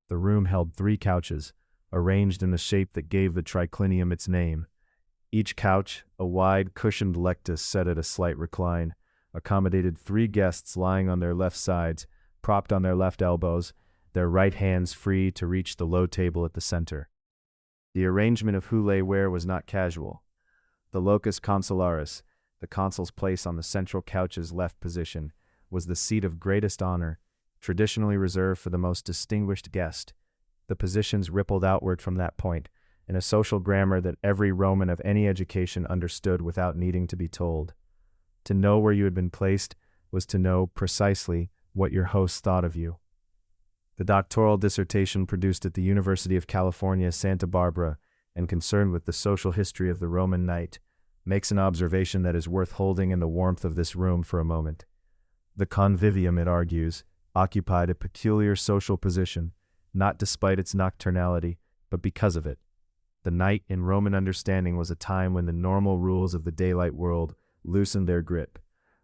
The room held 3 couches, arranged in the shape that gave the triclinium its name. Each couch, a wide, cushioned lectus set at a slight recline, accommodated 3 guests lying on their left sides, propped on their left elbows, their right hands free to reach the low table at the center. The arrangement of who lay where was not casual. The locus consularis, the consul's place on the central couch's left position, was the seat of greatest honor, traditionally reserved for the most distinguished guest. The positions rippled outward from that point, in a social grammar that every Roman of any education understood without needing to be told. To know where you had been placed was to know precisely what your host thought of you. The doctoral dissertation produced at the University of California, Santa Barbara, and concerned with the social history of the Roman knight, makes an observation that is worth holding in the warmth of this room for a moment. The convivium, it argues, occupied a peculiar social position, not despite its nocturnality, but because of it. The night in Roman understanding was a time when the normal rules of the daylight world loosened their grip,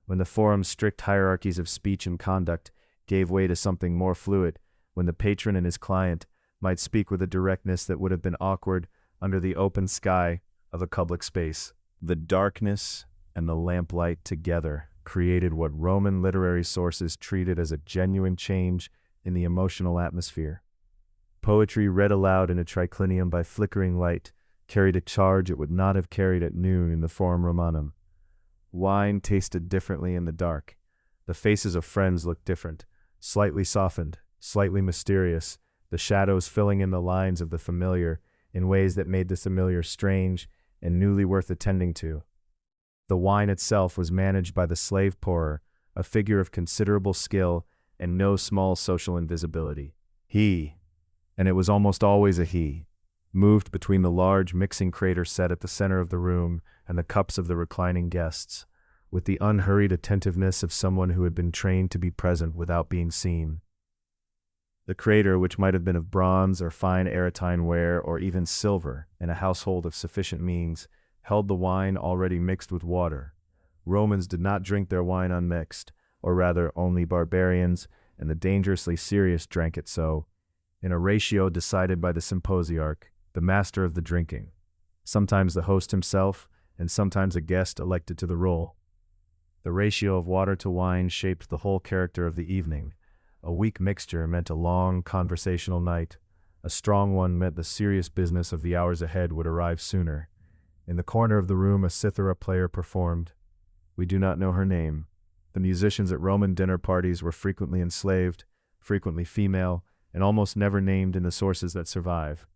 when the forum's strict hierarchies of speech and conduct gave way to something more fluid, when the patron and his client might speak with a directness that would have been awkward under the open sky of a public space. The darkness and the lamplight together created what Roman literary sources treated as a genuine change in the emotional atmosphere. Poetry read aloud in a triclinium by flickering light carried a charge it would not have carried at noon in the Forum Romanum. Wine tasted differently in the dark. The faces of friends looked different, slightly softened, slightly mysterious, the shadows filling in the lines of the familiar in ways that made the familiar strange and newly worth attending to. The wine itself was managed by the slave pourer, a figure of considerable skill and no small social invisibility. He, and it was almost always a he, moved between the large mixing crater set at the center of the room and the cups of the reclining guests, with the unhurried attentiveness of someone who had been trained to be present without being seen. The crater, which might have been of bronze or fine aretine ware or even silver in a household of sufficient means, held the wine already mixed with water. Romans did not drink their wine unmixed, or rather only barbarians and the dangerously serious drank it so, in a ratio decided by the symposiarch, the master of the drinking, sometimes the host himself, and sometimes a guest elected to the role. The ratio of water to wine shaped the whole character of the evening. A weak mixture meant a long conversational night. A strong one meant the serious business of the hours ahead would arrive sooner. In the corner of the room a cithara player performed. We do not know her name. The musicians at Roman dinner parties were frequently enslaved, frequently female, and almost never named in the sources that survive.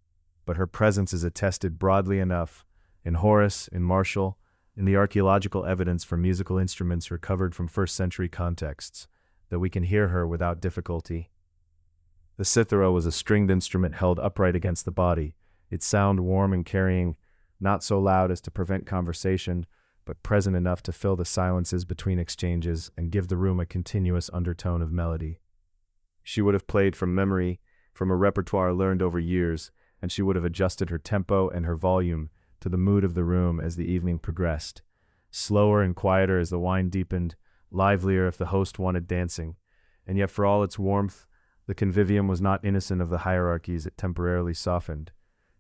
But her presence is attested broadly enough, in Horace, in Martial, in the archaeological evidence for musical instruments recovered from first-century contexts, that we can hear her without difficulty. The cithara was a stringed instrument held upright against the body, its sound warm and carrying, not so loud as to prevent conversation, but present enough to fill the silences between exchanges and give the room a continuous undertone of melody. She would have played from memory, from a repertoire learned over years, and she would have adjusted her tempo and her volume to the mood of the room as the evening progressed, slower and quieter as the wine deepened, livelier if the host wanted dancing, and yet for all its warmth, the convivium was not innocent of the hierarchies it temporarily softened.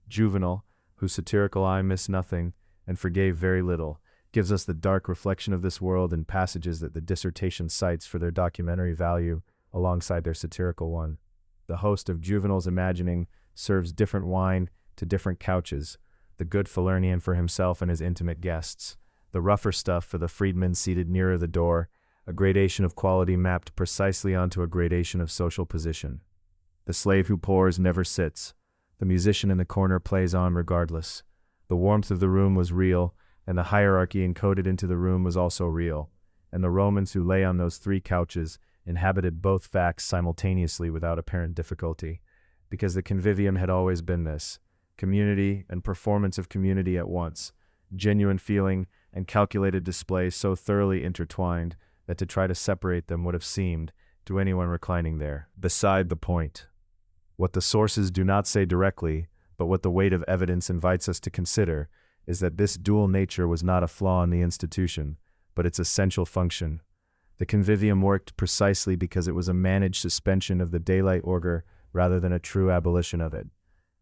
Juvenal, whose satirical eye missed nothing and forgave very little, gives us the dark reflection of this world in passages that the dissertation cites for their documentary value alongside their satirical one. The host of Juvenal's imagining serves different wine to different couches, the good Falernian for himself and his intimate guests, the rougher stuff for the freedman seated nearer the door, a gradation of quality mapped precisely onto a gradation of social position. The slave who pours never sits. The musician in the corner plays on regardless. The warmth of the room was real, and the hierarchy encoded into the room was also real, and the Romans who lay on those 3 couches inhabited both facts simultaneously without apparent difficulty, because the convivium had always been this: community and performance of community at once, genuine feeling and calculated display so thoroughly intertwined that to try to separate them would have seemed, to anyone reclining there, beside the point. What the sources do not say directly, but what the weight of evidence invites us to consider, is that this dual nature was not a flaw in the institution, but its essential function. The convivium worked precisely because it was a managed suspension of the daylight order rather than a true abolition of it.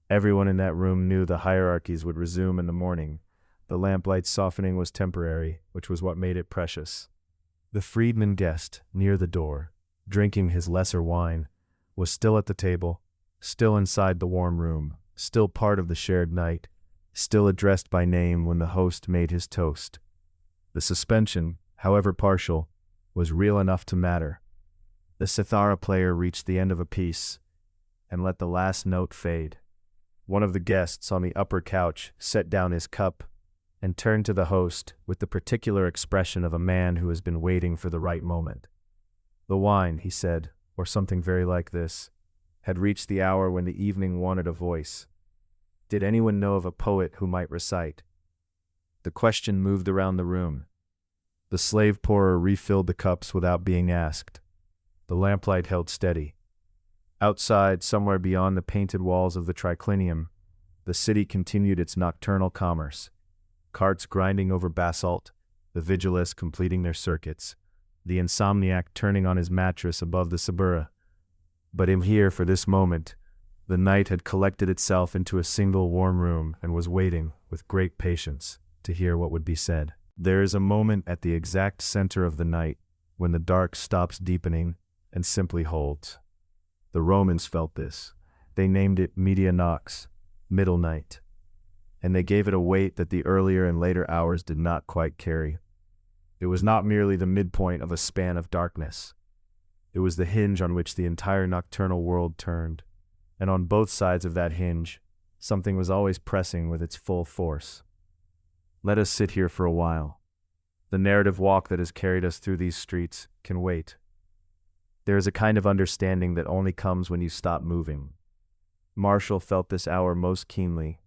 Everyone in that room knew the hierarchies would resume in the morning. The lamplight's softening was temporary, which was what made it precious. The freedman guest, near the door, drinking his lesser wine, was still at the table, still inside the warm room, still part of the shared night, still addressed by name when the host made his toast. The suspension, however partial, was real enough to matter. The cithara player reached the end of a piece and let the last note fade. One of the guests on the upper couch set down his cup and turned to the host with the particular expression of a man who has been waiting for the right moment. The wine, he said, or something very like this, had reached the hour when the evening wanted a voice. Did anyone know of a poet who might recite? The question moved around the room. The slave pourer refilled the cups without being asked. The lamplight held steady. Outside, somewhere beyond the painted walls of the triclinium, the city continued its nocturnal commerce. Carts grinding over basalt, the Vigiles completing their circuits, the Insomniac turning on his mattress above the Sabura. But in here, for this moment, the night had collected itself into a single warm room and was waiting, with great patience, to hear what would be said. There is a moment at the exact center of the night when the dark stops deepening and simply holds. The Romans felt this. They named it media nox, middle night, and they gave it a weight that the earlier and later hours did not quite carry. It was not merely the midpoint of a span of darkness. It was the hinge on which the entire nocturnal world turned, and on both sides of that hinge, something was always pressing with its full force. Let us sit here for a while. The narrative walk that has carried us through these streets can wait. There is a kind of understanding that only comes when you stop moving. Marshall felt this hour most keenly.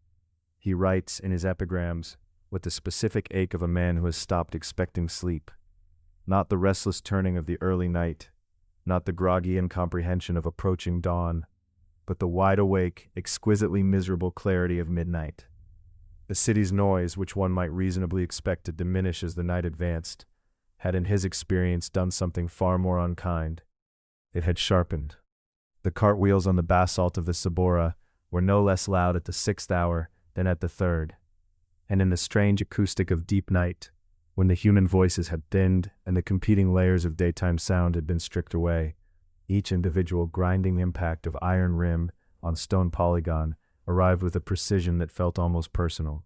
He writes in his epigrams with the specific ache of a man who has stopped expecting sleep. Not the restless turning of the early night, not the groggy incomprehension of approaching dawn, but the wide-awake, exquisitely miserable clarity of midnight. The city's noise, which one might reasonably expect to diminish as the night advanced, had in his experience done something far more unkind. It had sharpened. The cartwheels on the basalt of the Sabora were no less loud at the 6th hour than at the 3rd, and in the strange acoustic of deep night, when the human voices had thinned and the competing layers of daytime sound had been stripped away, each individual grinding impact of iron rim on stone polygon arrived with a precision that felt almost personal.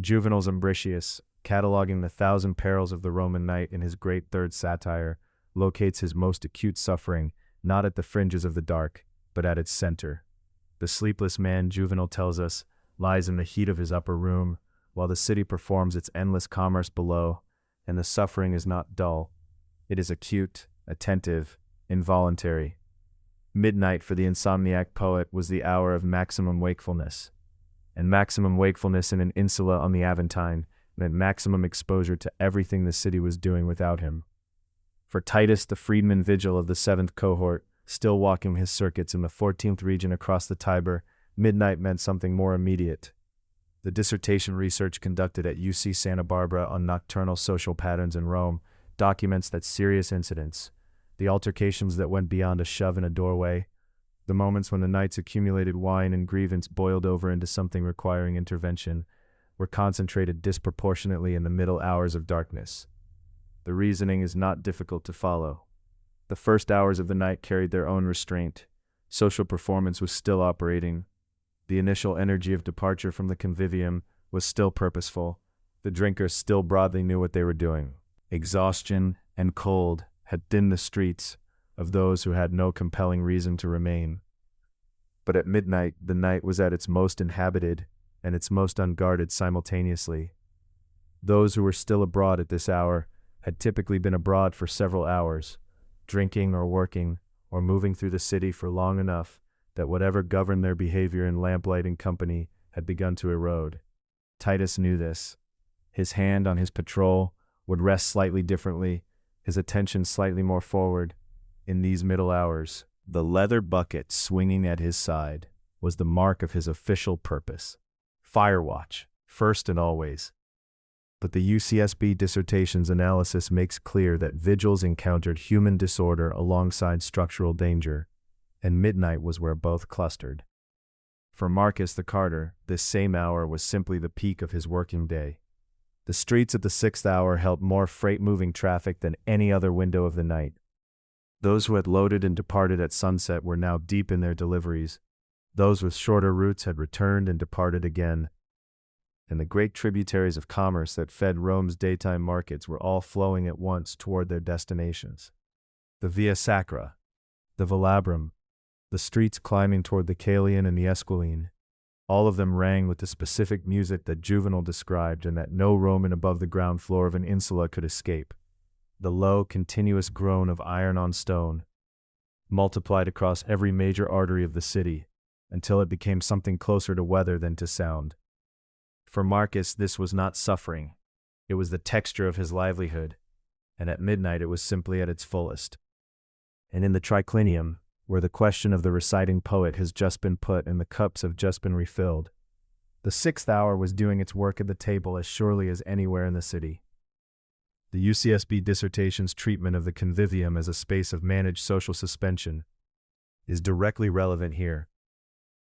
Juvenal's Ambricius, cataloging the 1,000 perils of the Roman night in his great third satire, locates his most acute suffering not at the fringes of the dark, but at its center. The sleepless man, Juvenal tells us, lies in the heat of his upper room, while the city performs its endless commerce below, and the suffering is not dull. It is acute, attentive, involuntary. Midnight for the insomniac poet was the hour of maximum wakefulness, and maximum wakefulness in an insula on the Aventine meant maximum exposure to everything the city was doing without him. For Titus, the freedman vigile of the 7th cohort, still walking his circuits in the 14th region across the Tiber, midnight meant something more immediate. The dissertation research conducted at UC Santa Barbara on nocturnal social patterns in Rome documents that serious incidents, the altercations that went beyond a shove in a doorway, the moments when the night's accumulated wine and grievance boiled over into something requiring intervention, were concentrated disproportionately in the middle hours of darkness. The reasoning is not difficult to follow. The first hours of the night carried their own restraint. Social performance was still operating. The initial energy of departure from the convivium was still purposeful. The drinkers still broadly knew what they were doing. Exhaustion and cold had thinned the streets of those who had no compelling reason to remain. But at midnight, the night was at its most inhabited and its most unguarded simultaneously. Those who were still abroad at this hour had typically been abroad for several hours, drinking or working or moving through the city for long enough that whatever governed their behavior in lamplighting company had begun to erode. Titus knew this. His hand on his patrol would rest slightly differently, his attention slightly more forward. In these middle hours, the leather bucket swinging at his side was the mark of his official purpose. Firewatch, first and always. But the UCSB dissertation's analysis makes clear that Vigiles encountered human disorder alongside structural danger, and midnight was where both clustered. For Marcus the carter, this same hour was simply the peak of his working day. The streets at the 6th hour held more freight-moving traffic than any other window of the night. Those who had loaded and departed at sunset were now deep in their deliveries. Those with shorter routes had returned and departed again. And the great tributaries of commerce that fed Rome's daytime markets were all flowing at once toward their destinations. The Via Sacra, the Velabrum, the streets climbing toward the Caelian and the Esquiline, all of them rang with the specific music that Juvenal described and that no Roman above the ground floor of an insula could escape. The low, continuous groan of iron on stone, multiplied across every major artery of the city, until it became something closer to weather than to sound. For Marcus, this was not suffering. It was the texture of his livelihood, and at midnight it was simply at its fullest. And in the triclinium, where the question of the reciting poet has just been put and the cups have just been refilled, the 6th hour was doing its work at the table as surely as anywhere in the city. The UCSB dissertation's treatment of the Convivium as a space of managed social suspension is directly relevant here.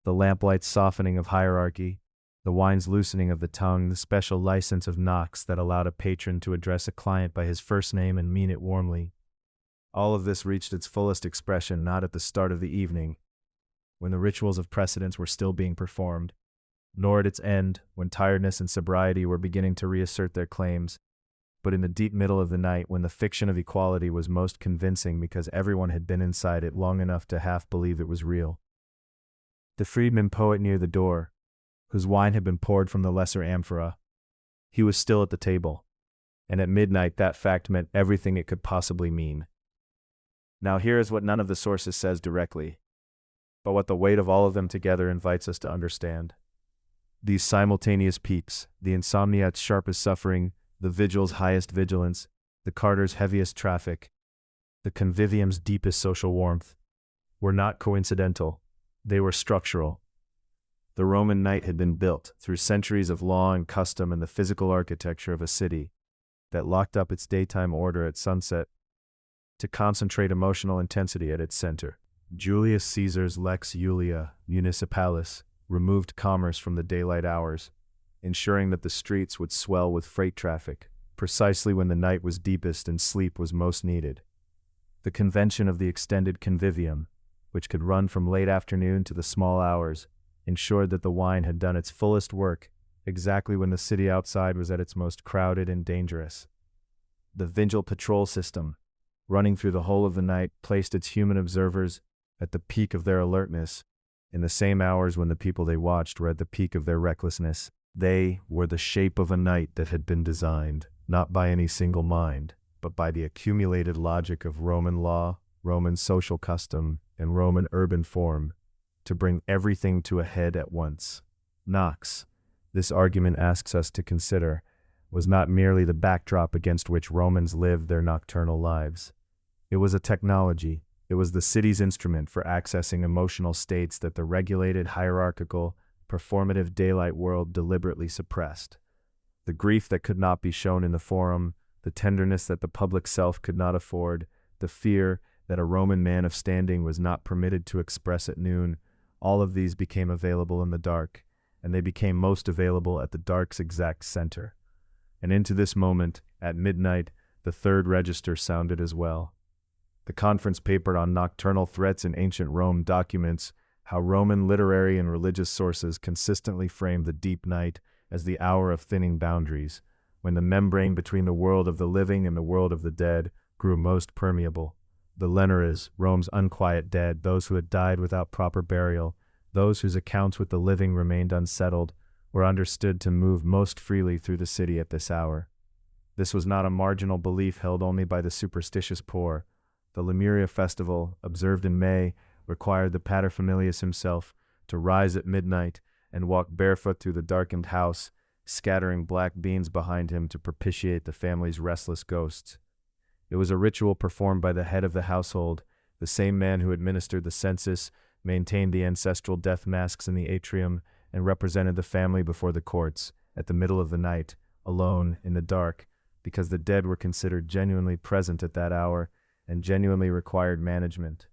The lamplight's softening of hierarchy, the wine's loosening of the tongue, the special license of Knox that allowed a patron to address a client by his first name and mean it warmly. All of this reached its fullest expression not at the start of the evening, when the rituals of precedence were still being performed, nor at its end, when tiredness and sobriety were beginning to reassert their claims, but in the deep middle of the night when the fiction of equality was most convincing because everyone had been inside it long enough to half believe it was real. The freedman poet near the door, whose wine had been poured from the lesser amphora, he was still at the table, and at midnight that fact meant everything it could possibly mean. Now here is what none of the sources says directly, but what the weight of all of them together invites us to understand. These simultaneous peaks, the Insomniac's sharpest suffering, the Vigile's highest vigilance, the carter's heaviest traffic, the Convivium's deepest social warmth, were not coincidental, they were structural. The Roman night had been built through centuries of law and custom and the physical architecture of a city that locked up its daytime order at sunset to concentrate emotional intensity at its center. Julius Caesar's Lex Julia Municipalis removed commerce from the daylight hours, ensuring that the streets would swell with freight traffic, precisely when the night was deepest and sleep was most needed. The convention of the extended Convivium, which could run from late afternoon to the small hours, ensured that the wine had done its fullest work exactly when the city outside was at its most crowded and dangerous. The Vigile patrol system, running through the whole of the night, placed its human observers at the peak of their alertness, in the same hours when the people they watched were at the peak of their recklessness. They were the shape of a night that had been designed, not by any single mind, but by the accumulated logic of Roman law, Roman social custom, and Roman urban form, to bring everything to a head at once. Knox, this argument asks us to consider, was not merely the backdrop against which Romans lived their nocturnal lives. It was a technology. It was the city's instrument for accessing emotional states that the regulated, hierarchical, performative daylight world deliberately suppressed. The grief that could not be shown in the forum, the tenderness that the public self could not afford, the fear that a Roman man of standing was not permitted to express at noon, all of these became available in the dark, and they became most available at the dark's exact center. And into this moment, at midnight, the third register sounded as well. The conference paper on nocturnal threats in ancient Rome documents how Roman literary and religious sources consistently framed the deep night as the hour of thinning boundaries, when the membrane between the world of the living and the world of the dead grew most permeable. The Lenares, Rome's unquiet dead, those who had died without proper burial, those whose accounts with the living remained unsettled, were understood to move most freely through the city at this hour. This was not a marginal belief held only by the superstitious poor. The Lemuria festival, observed in May, required the paterfamilias himself to rise at midnight and walk barefoot through the darkened house, scattering black beans behind him to propitiate the family's restless ghosts. It was a ritual performed by the head of the household, the same man who administered the census, maintained the ancestral death masks in the atrium, and represented the family before the courts, at the middle of the night, alone, in the dark, because the dead were considered genuinely present at that hour and genuinely required management.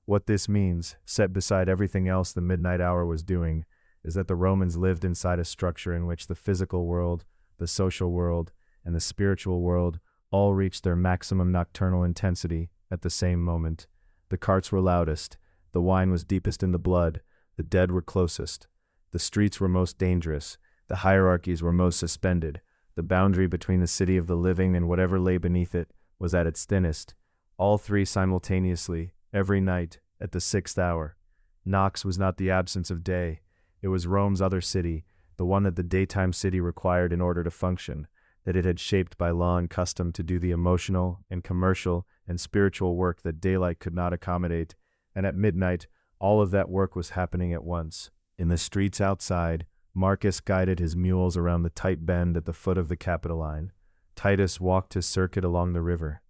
What this means, set beside everything else the midnight hour was doing, is that the Romans lived inside a structure in which the physical world, the social world, and the spiritual world all reached their maximum nocturnal intensity at the same moment. The carts were loudest, the wine was deepest in the blood, the dead were closest. The streets were most dangerous, the hierarchies were most suspended, the boundary between the city of the living and whatever lay beneath it was at its thinnest, all three simultaneously, every night, at the 6th hour. Nox was not the absence of day, it was Rome's other city, the one that the daytime city required in order to function, that it had shaped by law and custom to do the emotional and commercial and spiritual work that daylight could not accommodate, and at midnight, all of that work was happening at once. In the streets outside, Marcus guided his mules around the tight bend at the foot of the Capitoline. Titus walked his circuit along the river.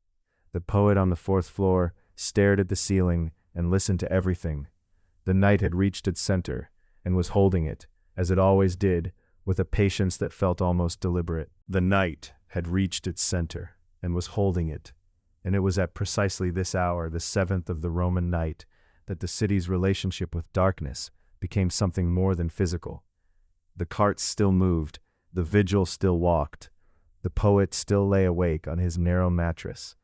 The poet on the 4th floor stared at the ceiling and listened to everything. The night had reached its center and was holding it, as it always did, with a patience that felt almost deliberate. The night had reached its center and was holding it, and it was at precisely this hour, the 7th of the Roman night, that the city's relationship with darkness became something more than physical. The carts still moved, the vigil still walked, the poet still lay awake on his narrow mattress.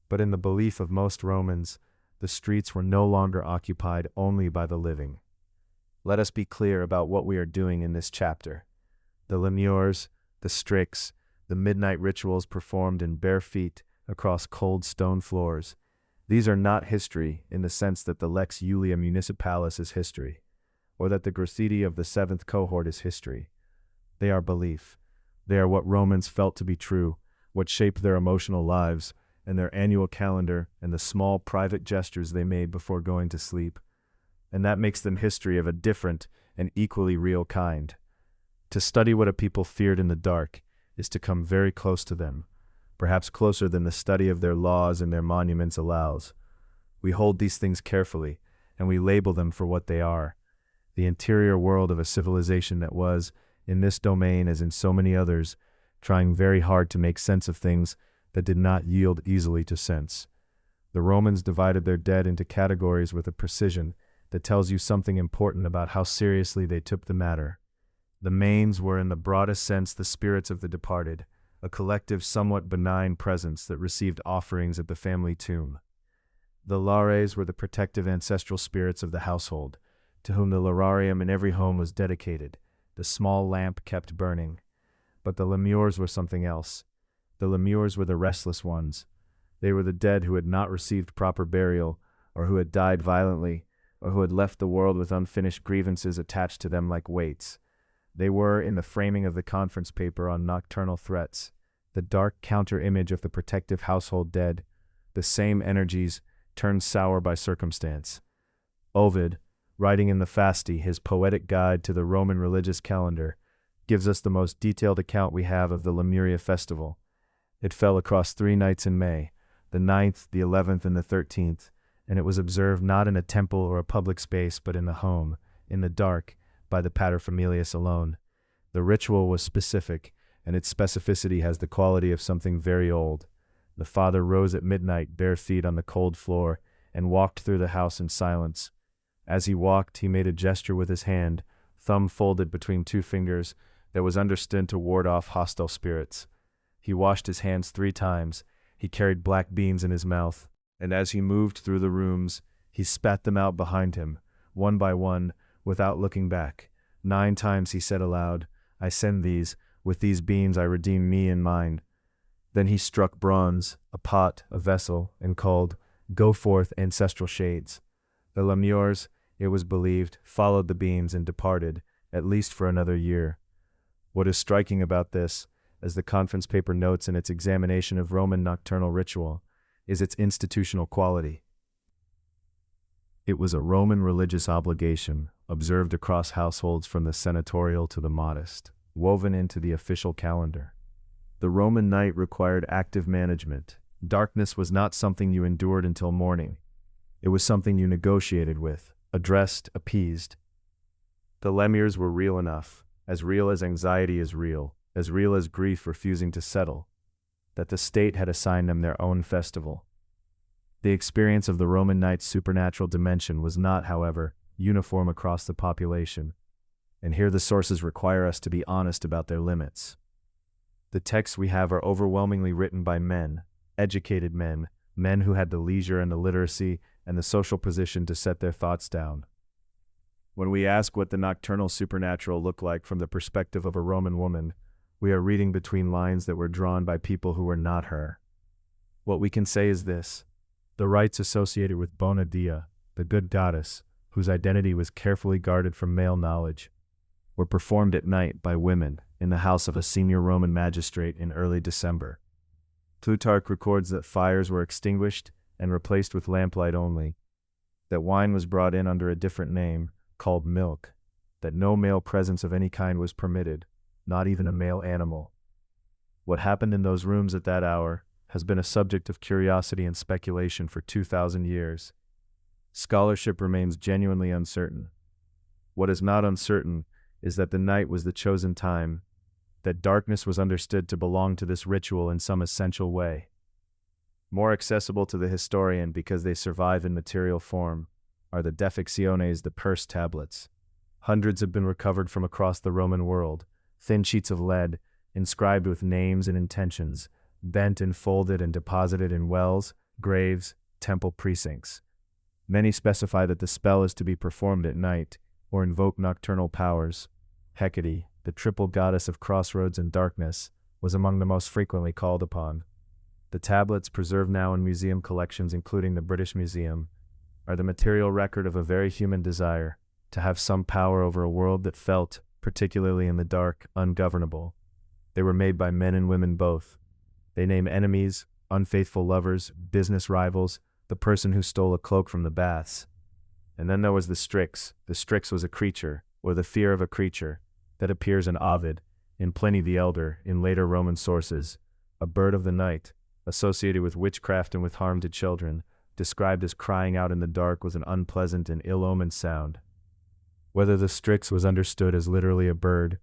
But in the belief of most Romans, the streets were no longer occupied only by the living. Let us be clear about what we are doing in this chapter. The lemures, the strix, the midnight rituals performed in bare feet across cold stone floors. These are not history in the sense that the Lex Julia Municipalis is history, or that the graffiti of the 7th cohort is history. They are belief. They are what Romans felt to be true, what shaped their emotional lives, and their annual calendar, and the small private gestures they made before going to sleep. And that makes them history of a different and equally real kind. To study what a people feared in the dark is to come very close to them, perhaps closer than the study of their laws and their monuments allows. We hold these things carefully, and we label them for what they are. The interior world of a civilization that was, in this domain as in so many others, trying very hard to make sense of things that did not yield easily to sense. The Romans divided their dead into categories with a precision that tells you something important about how seriously they took the matter. The manes were in the broadest sense the spirits of the departed, a collective somewhat benign presence that received offerings at the family tomb. The lares were the protective ancestral spirits of the household, to whom the lararium in every home was dedicated, the small lamp kept burning. But the lemures were something else. The lemures were the restless ones. They were the dead who had not received proper burial, or who had died violently, or who had left the world with unfinished grievances attached to them like weights. They were, in the framing of the conference paper on nocturnal threats, the dark counter-image of the protective household dead, the same energies turned sour by circumstance. Ovid, writing in the Fasti, his poetic guide to the Roman religious calendar, gives us the most detailed account we have of the Lemuria festival. It fell across 3 nights in May, the 9th, the 11th, and the 13th, and it was observed not in a temple or a public space, but in the home, in the dark, by the paterfamilias alone. The ritual was specific, and its specificity has the quality of something very old. The father rose at midnight, bare feet on the cold floor, and walked through the house in silence. As he walked, he made a gesture with his hand, thumb folded between 2 fingers, that was understood to ward off hostile spirits. He washed his hands 3 times, he carried black beans in his mouth, and as he moved through the rooms, he spat them out behind him, one by one, without looking back. 9 times he said aloud, I send these, with these beams I redeem me and mine. Then he struck bronze, a pot, a vessel, and called, Go forth, ancestral shades. The lemures, it was believed, followed the beams and departed, at least for another year. What is striking about this, as the conference paper notes in its examination of Roman nocturnal ritual, is its institutional quality. It was a Roman religious obligation, observed across households from the senatorial to the modest, woven into the official calendar. The Roman night required active management. Darkness was not something you endured until morning. It was something you negotiated with, addressed, appeased. The lemures were real enough, as real as anxiety is real as grief refusing to settle, that the state had assigned them their own festival. The experience of the Roman night's supernatural dimension was not, however, uniform across the population, and here the sources require us to be honest about their limits. The texts we have are overwhelmingly written by men, educated men, men who had the leisure and the literacy and the social position to set their thoughts down. When we ask what the nocturnal supernatural looked like from the perspective of a Roman woman, we are reading between lines that were drawn by people who were not her. What we can say is this: the rites associated with Bona Dea, the good goddess, whose identity was carefully guarded from male knowledge, were performed at night by women in the house of a senior Roman magistrate in early December. Plutarch records that fires were extinguished and replaced with lamplight only, that wine was brought in under a different name, called milk, that no male presence of any kind was permitted, not even a male animal. What happened in those rooms at that hour has been a subject of curiosity and speculation for 2,000 years. Scholarship remains genuinely uncertain. What is not uncertain is that the night was the chosen time, that darkness was understood to belong to this ritual in some essential way. More accessible to the historian because they survive in material form are the defecciones, the curse tablets. Hundreds have been recovered from across the Roman world, thin sheets of lead, inscribed with names and intentions, bent and folded and deposited in wells, graves, temple precincts. Many specify that the spell is to be performed at night, or invoke nocturnal powers. Hecate, the triple goddess of crossroads and darkness, was among the most frequently called upon. The tablets, preserved now in museum collections including the British Museum, are the material record of a very human desire to have some power over a world that felt, particularly in the dark, ungovernable. They were made by men and women both. They name enemies, unfaithful lovers, business rivals, the person who stole a cloak from the baths. And then there was the Strix. The Strix was a creature, or the fear of a creature, that appears in Ovid, in Pliny the Elder, in later Roman sources, a bird of the night, associated with witchcraft and with harm to children, described as crying out in the dark with an unpleasant and ill-omened sound. Whether the Strix was understood as literally a bird,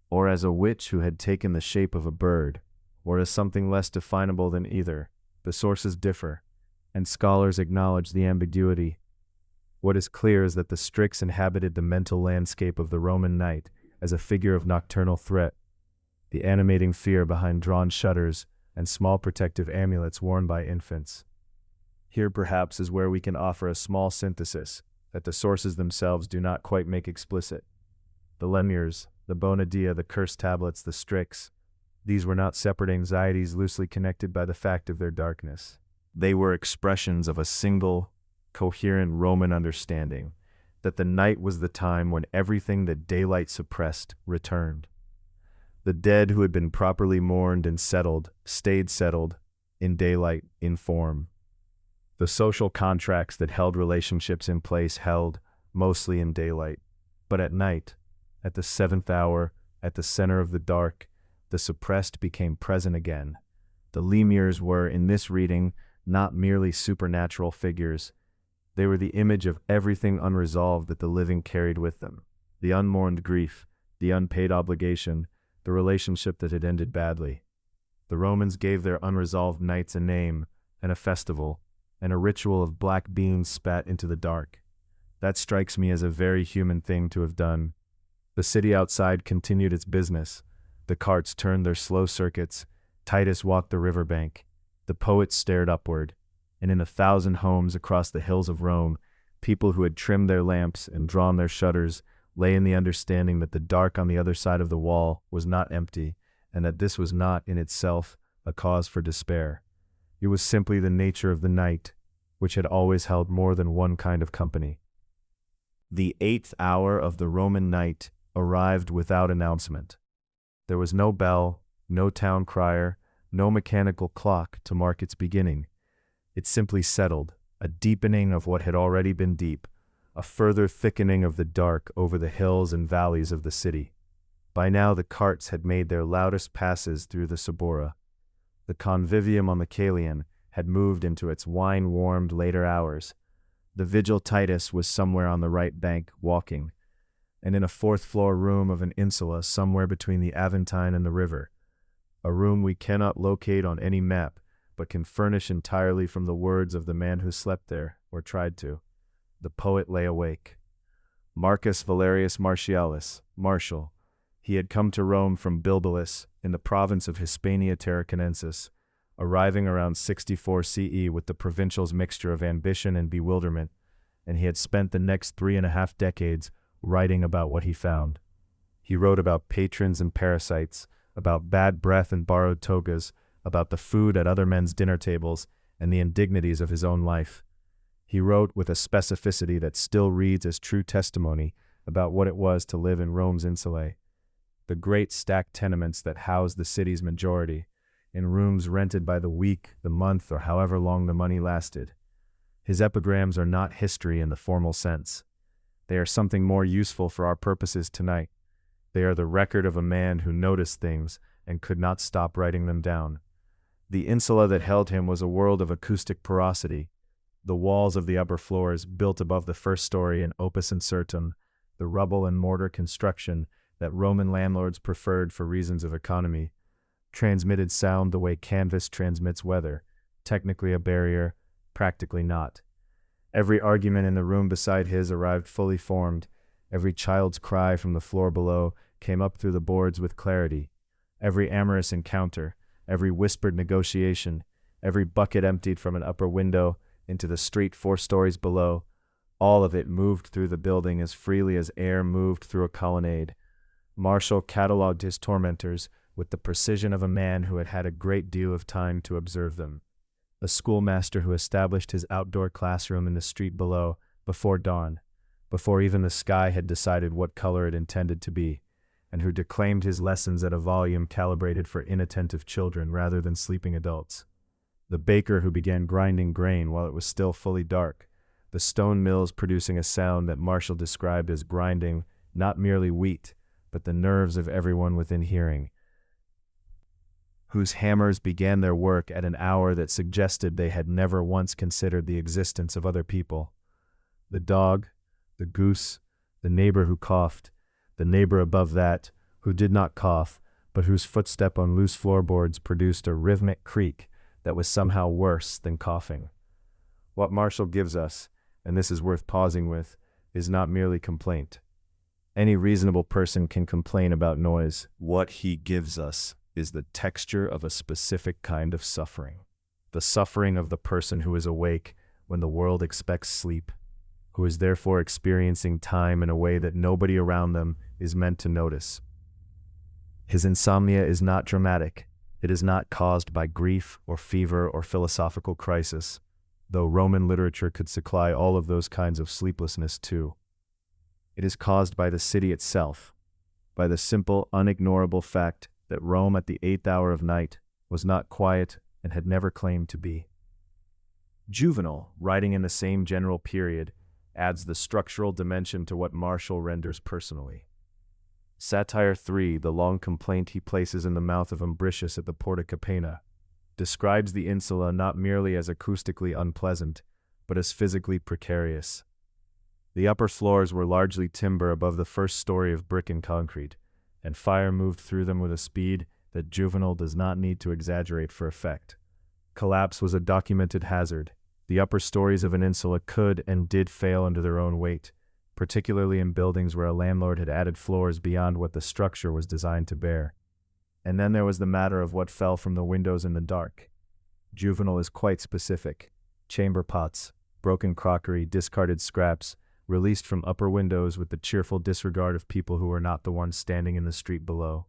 or as a witch who had taken the shape of a bird, or as something less definable than either, the sources differ, and scholars acknowledge the ambiguity. What is clear is that the Strix inhabited the mental landscape of the Roman night as a figure of nocturnal threat, the animating fear behind drawn shutters and small protective amulets worn by infants. Here perhaps is where we can offer a small synthesis that the sources themselves do not quite make explicit. The lemures, the Bona Dea, the curse tablets, the Strix, these were not separate anxieties loosely connected by the fact of their darkness. They were expressions of a single, coherent Roman understanding that the night was the time when everything that daylight suppressed returned. The dead who had been properly mourned and settled stayed settled, in daylight, in form. The social contracts that held relationships in place held, mostly in daylight. But at night, at the 7th hour, at the center of the dark, the suppressed became present again. The lemures were, in this reading, not merely supernatural figures. They were the image of everything unresolved that the living carried with them. The unmourned grief, the unpaid obligation, the relationship that had ended badly. The Romans gave their unresolved nights a name and a festival, and a ritual of black beans spat into the dark. That strikes me as a very human thing to have done. The city outside continued its business. The carts turned their slow circuits. Titus walked the riverbank. The poets stared upward. And in 1,000 homes across the hills of Rome, people who had trimmed their lamps and drawn their shutters lay in the understanding that the dark on the other side of the wall was not empty, and that this was not, in itself, a cause for despair. It was simply the nature of the night, which had always held more than one kind of company. The 8th hour of the Roman night arrived without announcement. There was no bell, no town crier, no mechanical clock to mark its beginning. It simply settled, a deepening of what had already been deep, a further thickening of the dark over the hills and valleys of the city. By now the carts had made their loudest passes through the Subura. The Convivium on the Caelian had moved into its wine-warmed later hours. The Vigile Titus was somewhere on the right bank, walking, and in a fourth-floor room of an Insula somewhere between the Aventine and the river, a room we cannot locate on any map, but can furnish entirely from the words of the man who slept there, or tried to. The poet lay awake. Marcus Valerius Martialis, Martial. He had come to Rome from Bilbilis, in the province of Hispania Tarraconensis, arriving around 64 CE with the provincial's mixture of ambition and bewilderment, and he had spent the next 3.5 decades writing about what he found. He wrote about patrons and parasites, about bad breath and borrowed togas, about the food at other men's dinner tables, and the indignities of his own life. He wrote with a specificity that still reads as true testimony about what it was to live in Rome's insulae, the great stacked tenements that housed the city's majority, in rooms rented by the week, the month, or however long the money lasted. His epigrams are not history in the formal sense. They are something more useful for our purposes tonight. They are the record of a man who noticed things and could not stop writing them down. The insula that held him was a world of acoustic porosity. The walls of the upper floors, built above the first story in opus incertum, the rubble and mortar construction that Roman landlords preferred for reasons of economy, transmitted sound the way canvas transmits weather, technically a barrier, practically not. Every argument in the room beside his arrived fully formed. Every child's cry from the floor below came up through the boards with clarity. Every amorous encounter, every whispered negotiation, every bucket emptied from an upper window into the street 4 stories below, all of it moved through the building as freely as air moved through a colonnade. Martial catalogued his tormentors with the precision of a man who had had a great deal of time to observe them. A schoolmaster who established his outdoor classroom in the street below before dawn, before even the sky had decided what color it intended to be, and who declaimed his lessons at a volume calibrated for inattentive children rather than sleeping adults. The baker who began grinding grain while it was still fully dark, the stone mills producing a sound that Martial described as grinding not merely wheat, but the nerves of everyone within hearing, whose hammers began their work at an hour that suggested they had never once considered the existence of other people. The dog, the goose, the neighbor who coughed, the neighbor above that, who did not cough, but whose footstep on loose floorboards produced a rhythmic creak that was somehow worse than coughing. What Martial gives us, and this is worth pausing with, is not merely complaint. Any reasonable person can complain about noise. What he gives us is the texture of a specific kind of suffering. The suffering of the person who is awake when the world expects sleep, who is therefore experiencing time in a way that nobody around them is meant to notice. His insomnia is not dramatic. It is not caused by grief or fever or philosophical crisis, though Roman literature could supply all of those kinds of sleeplessness too. It is caused by the city itself, by the simple, unignorable fact that Rome at the 8th hour of night was not quiet and had never claimed to be. Juvenal, writing in the same general period, adds the structural dimension to what Martial renders personally. Satire 3, the long complaint he places in the mouth of Umbricius at the Porta Capena, describes the insula not merely as acoustically unpleasant, but as physically precarious. The upper floors were largely timber above the first story of brick and concrete, and fire moved through them with a speed that Juvenal does not need to exaggerate for effect. Collapse was a documented hazard. The upper stories of an insula could and did fail under their own weight, particularly in buildings where a landlord had added floors beyond what the structure was designed to bear. And then there was the matter of what fell from the windows in the dark. Juvenal is quite specific. Chamber pots, broken crockery, discarded scraps, released from upper windows with the cheerful disregard of people who were not the ones standing in the street below.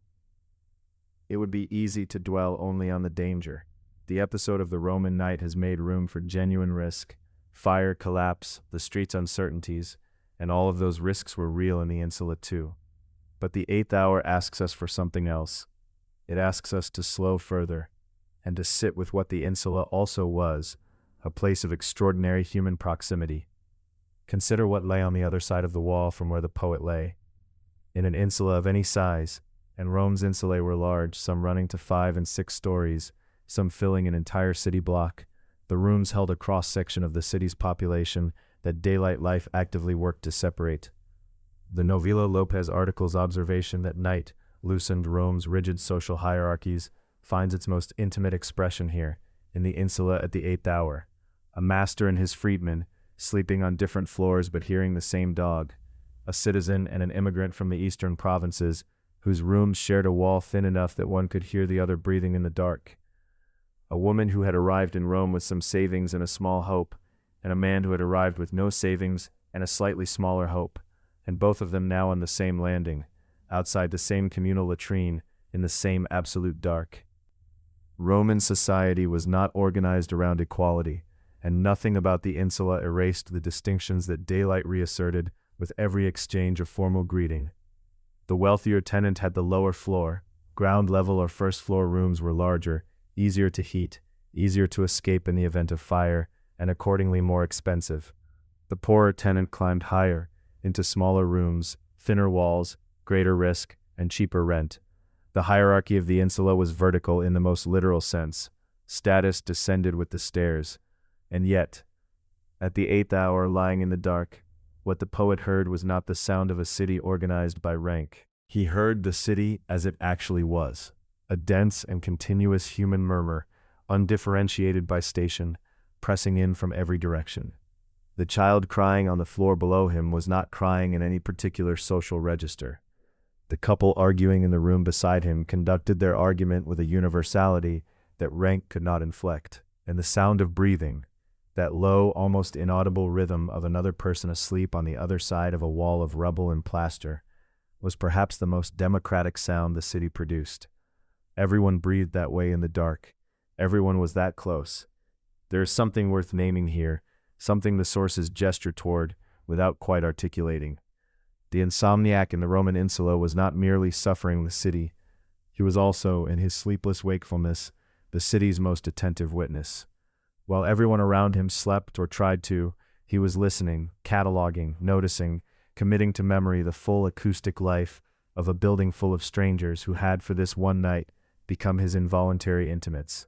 It would be easy to dwell only on the danger. The episode of the Roman night has made room for genuine risk, fire, collapse, the street's uncertainties, and all of those risks were real in the Insula too. But the 8th hour asks us for something else. It asks us to slow further, and to sit with what the Insula also was, a place of extraordinary human proximity. Consider what lay on the other side of the wall from where the poet lay. In an insula of any size, and Rome's insulae were large, some running to 5 and 6 stories, some filling an entire city block, the rooms held a cross-section of the city's population that daylight life actively worked to separate. The Novilla Lopez article's observation that night loosened Rome's rigid social hierarchies finds its most intimate expression here, in the Insula at the 8th hour. A master and his freedman, sleeping on different floors but hearing the same dog. A citizen and an immigrant from the eastern provinces, whose rooms shared a wall thin enough that one could hear the other breathing in the dark. A woman who had arrived in Rome with some savings and a small hope, and a man who had arrived with no savings and a slightly smaller hope, and both of them now on the same landing, outside the same communal latrine, in the same absolute dark. Roman society was not organized around equality, and nothing about the Insula erased the distinctions that daylight reasserted with every exchange of formal greeting. The wealthier tenant had the lower floor, ground level or first floor rooms were larger, easier to heat, easier to escape in the event of fire, and accordingly more expensive. The poorer tenant climbed higher, into smaller rooms, thinner walls, greater risk, and cheaper rent. The hierarchy of the Insula was vertical in the most literal sense. Status descended with the stairs. And yet, at the 8th hour, lying in the dark, what the poet heard was not the sound of a city organized by rank. He heard the city as it actually was, a dense and continuous human murmur, undifferentiated by station, pressing in from every direction. The child crying on the floor below him was not crying in any particular social register. The couple arguing in the room beside him conducted their argument with a universality that rank could not inflect, and the sound of breathing, that low, almost inaudible rhythm of another person asleep on the other side of a wall of rubble and plaster, was perhaps the most democratic sound the city produced. Everyone breathed that way in the dark. Everyone was that close. There is something worth naming here, something the sources gesture toward without quite articulating. The insomniac in the Roman Insula was not merely suffering the city. He was also, in his sleepless wakefulness, the city's most attentive witness. While everyone around him slept or tried to, he was listening, cataloging, noticing, committing to memory the full acoustic life of a building full of strangers who had for this one night become his involuntary intimates.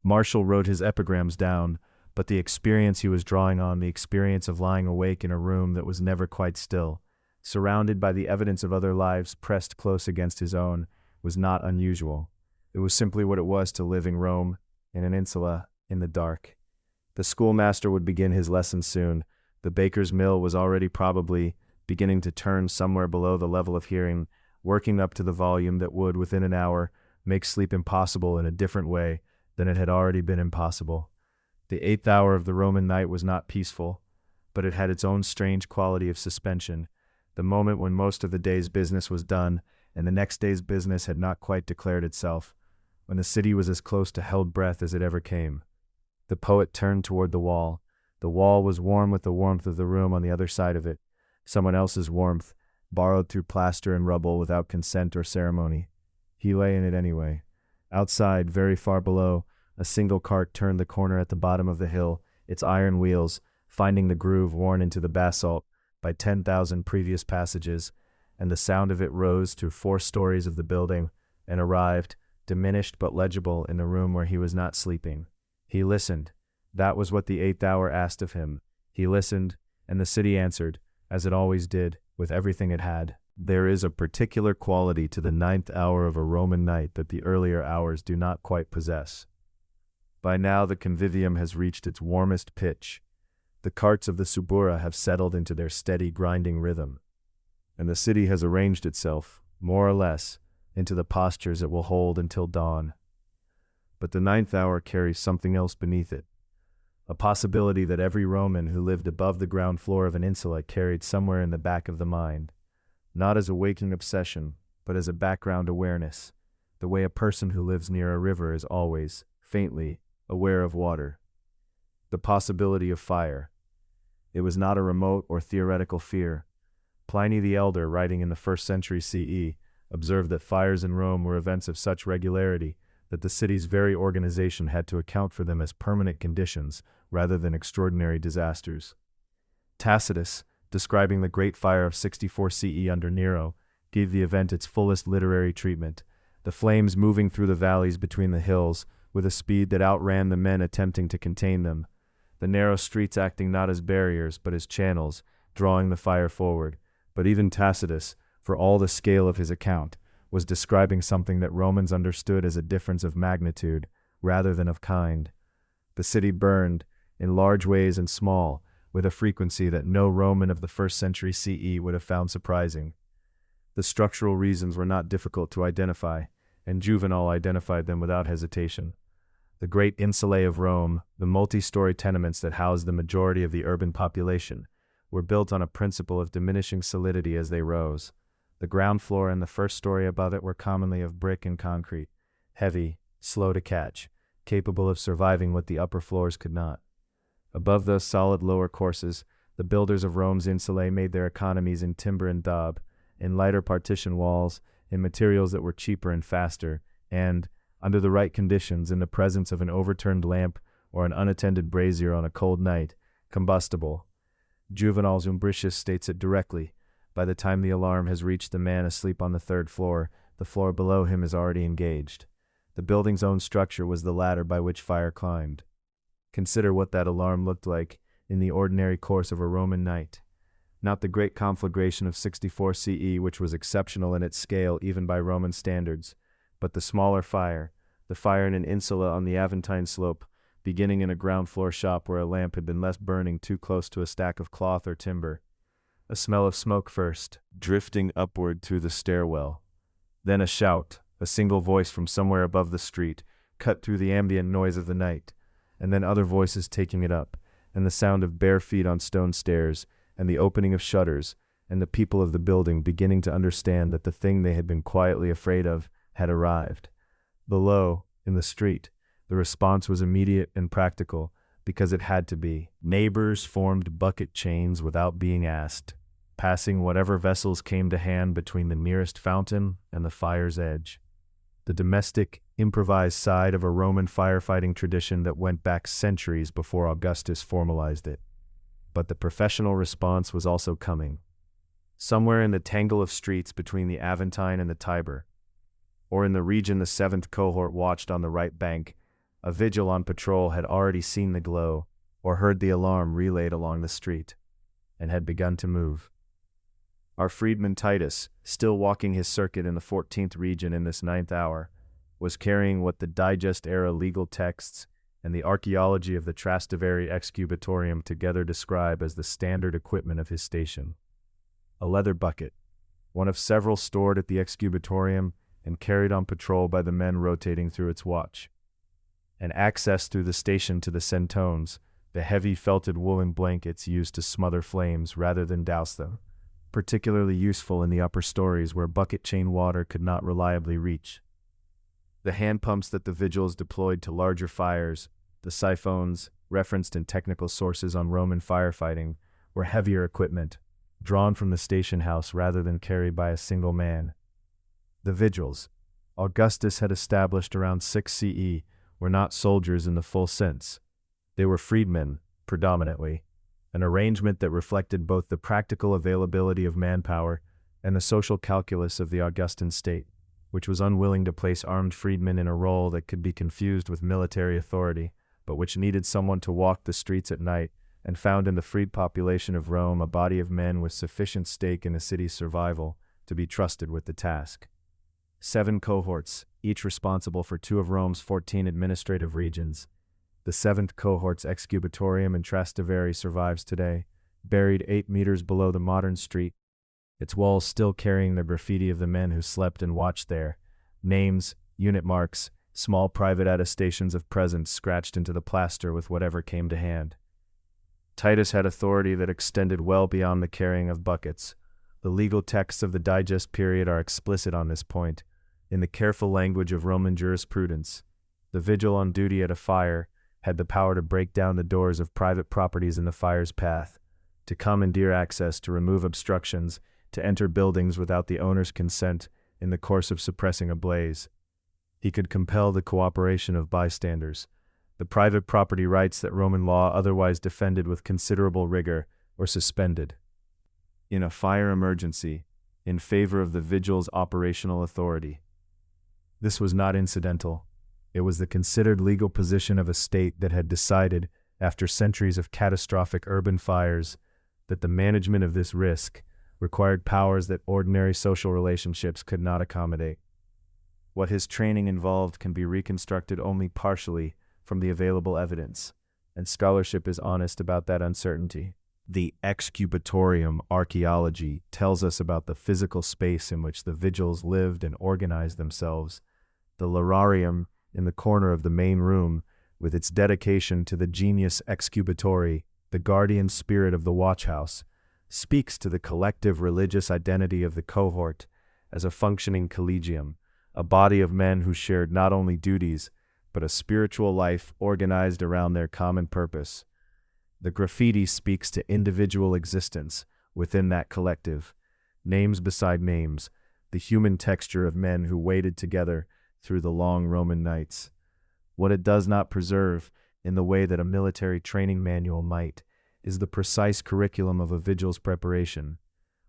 Marshall wrote his epigrams down, but the experience he was drawing on, the experience of lying awake in a room that was never quite still, surrounded by the evidence of other lives pressed close against his own, was not unusual. It was simply what it was to live in Rome, in an insula, in the dark. The schoolmaster would begin his lesson soon. The baker's mill was already probably beginning to turn somewhere below the level of hearing, working up to the volume that would, within an hour, make sleep impossible in a different way than it had already been impossible. The 8th hour of the Roman night was not peaceful, but it had its own strange quality of suspension, the moment when most of the day's business was done and the next day's business had not quite declared itself, when the city was as close to held breath as it ever came. The poet turned toward the wall. The wall was warm with the warmth of the room on the other side of it, someone else's warmth, borrowed through plaster and rubble without consent or ceremony. He lay in it anyway. Outside, very far below, a single cart turned the corner at the bottom of the hill, its iron wheels finding the groove worn into the basalt by 10,000 previous passages, and the sound of it rose to 4 stories of the building and arrived, diminished but legible, in the room where he was not sleeping. He listened. That was what the 8th hour asked of him. He listened, and the city answered, as it always did, with everything it had. There is a particular quality to the 9th hour of a Roman night that the earlier hours do not quite possess. By now the Convivium has reached its warmest pitch. The carts of the Subura have settled into their steady grinding rhythm, and the city has arranged itself, more or less, into the postures it will hold until dawn. But the 9th hour carries something else beneath it. a possibility that every Roman who lived above the ground floor of an insula carried somewhere in the back of the mind, not as a waking obsession, but as a background awareness, the way a person who lives near a river is always, faintly, aware of water. The possibility of fire. It was not a remote or theoretical fear. Pliny the Elder, writing in the 1st century CE, observed that fires in Rome were events of such regularity that the city's very organization had to account for them as permanent conditions rather than extraordinary disasters. Tacitus, describing the Great Fire of 64 CE under Nero, gave the event its fullest literary treatment, the flames moving through the valleys between the hills with a speed that outran the men attempting to contain them, the narrow streets acting not as barriers but as channels, drawing the fire forward. But even Tacitus, for all the scale of his account, was describing something that Romans understood as a difference of magnitude rather than of kind. The city burned, in large ways and small, with a frequency that no Roman of the 1st century CE would have found surprising. The structural reasons were not difficult to identify, and Juvenal identified them without hesitation. The great insulae of Rome, the multi-story tenements that housed the majority of the urban population, were built on a principle of diminishing solidity as they rose. The ground floor and the first story above it were commonly of brick and concrete, heavy, slow to catch, capable of surviving what the upper floors could not. Above those solid lower courses, the builders of Rome's insulae made their economies in timber and daub, in lighter partition walls, in materials that were cheaper and faster, and, under the right conditions, in the presence of an overturned lamp or an unattended brazier on a cold night, combustible. Juvenal's Umbricius states it directly. By the time the alarm has reached the man asleep on the 3rd floor, the floor below him is already engaged. The building's own structure was the ladder by which fire climbed. Consider what that alarm looked like in the ordinary course of a Roman night. Not the great conflagration of 64 CE, which was exceptional in its scale even by Roman standards, but the smaller fire, the fire in an insula on the Aventine slope, beginning in a ground floor shop where a lamp had been left burning too close to a stack of cloth or timber. A smell of smoke first, drifting upward through the stairwell. Then a shout, a single voice from somewhere above the street, cut through the ambient noise of the night, and then other voices taking it up, and the sound of bare feet on stone stairs, and the opening of shutters, and the people of the building beginning to understand that the thing they had been quietly afraid of had arrived. Below, in the street, the response was immediate and practical, because it had to be. Neighbors formed bucket chains without being asked, passing whatever vessels came to hand between the nearest fountain and the fire's edge. The domestic, improvised side of a Roman firefighting tradition that went back centuries before Augustus formalized it. But the professional response was also coming. Somewhere in the tangle of streets between the Aventine and the Tiber, or in the region the 7th cohort watched on the right bank, a vigil on patrol had already seen the glow, or heard the alarm relayed along the street, and had begun to move. Our freedman Titus, still walking his circuit in the 14th region in this 9th hour, was carrying what the Digest-era legal texts and the archaeology of the Trastevere excubatorium together describe as the standard equipment of his station. A leather bucket, one of several stored at the excubatorium and carried on patrol by the men rotating through its watch. And access through the station to the centones, the heavy felted woolen blankets used to smother flames rather than douse them, particularly useful in the upper stories where bucket chain water could not reliably reach. The hand pumps that the Vigiles deployed to larger fires, the siphones, referenced in technical sources on Roman firefighting, were heavier equipment, drawn from the station house rather than carried by a single man. The Vigiles, Augustus had established around 6 CE, were not soldiers in the full sense. They were freedmen, predominantly, an arrangement that reflected both the practical availability of manpower and the social calculus of the Augustan state, which was unwilling to place armed freedmen in a role that could be confused with military authority, but which needed someone to walk the streets at night, and found in the freed population of Rome a body of men with sufficient stake in the city's survival to be trusted with the task. 7 cohorts, each responsible for 2 of Rome's 14 administrative regions. The 7th cohort's excubatorium in Trastevere survives today, buried 8 meters below the modern street, its walls still carrying the graffiti of the men who slept and watched there, names, unit marks, small private attestations of presence scratched into the plaster with whatever came to hand. Titus had authority that extended well beyond the carrying of buckets. The legal texts of the Digest period are explicit on this point. In the careful language of Roman jurisprudence, the vigil on duty at a fire had the power to break down the doors of private properties in the fire's path, to commandeer access, to remove obstructions, to enter buildings without the owner's consent in the course of suppressing a blaze. He could compel the cooperation of bystanders. The private property rights that Roman law otherwise defended with considerable rigor were suspended. In a fire emergency, in favor of the vigil's operational authority. This was not incidental. It was the considered legal position of a state that had decided, after centuries of catastrophic urban fires, that the management of this risk required powers that ordinary social relationships could not accommodate. What his training involved can be reconstructed only partially from the available evidence, and scholarship is honest about that uncertainty. The excubatorium archaeology tells us about the physical space in which the Vigiles lived and organized themselves. The lararium in the corner of the main room, with its dedication to the genius excubatori, the guardian spirit of the watchhouse, speaks to the collective religious identity of the cohort as a functioning collegium, a body of men who shared not only duties, but a spiritual life organized around their common purpose. The graffiti speaks to individual existence within that collective, names beside names, the human texture of men who waited together through the long Roman nights. What it does not preserve, in the way that a military training manual might, is the precise curriculum of a vigil's preparation.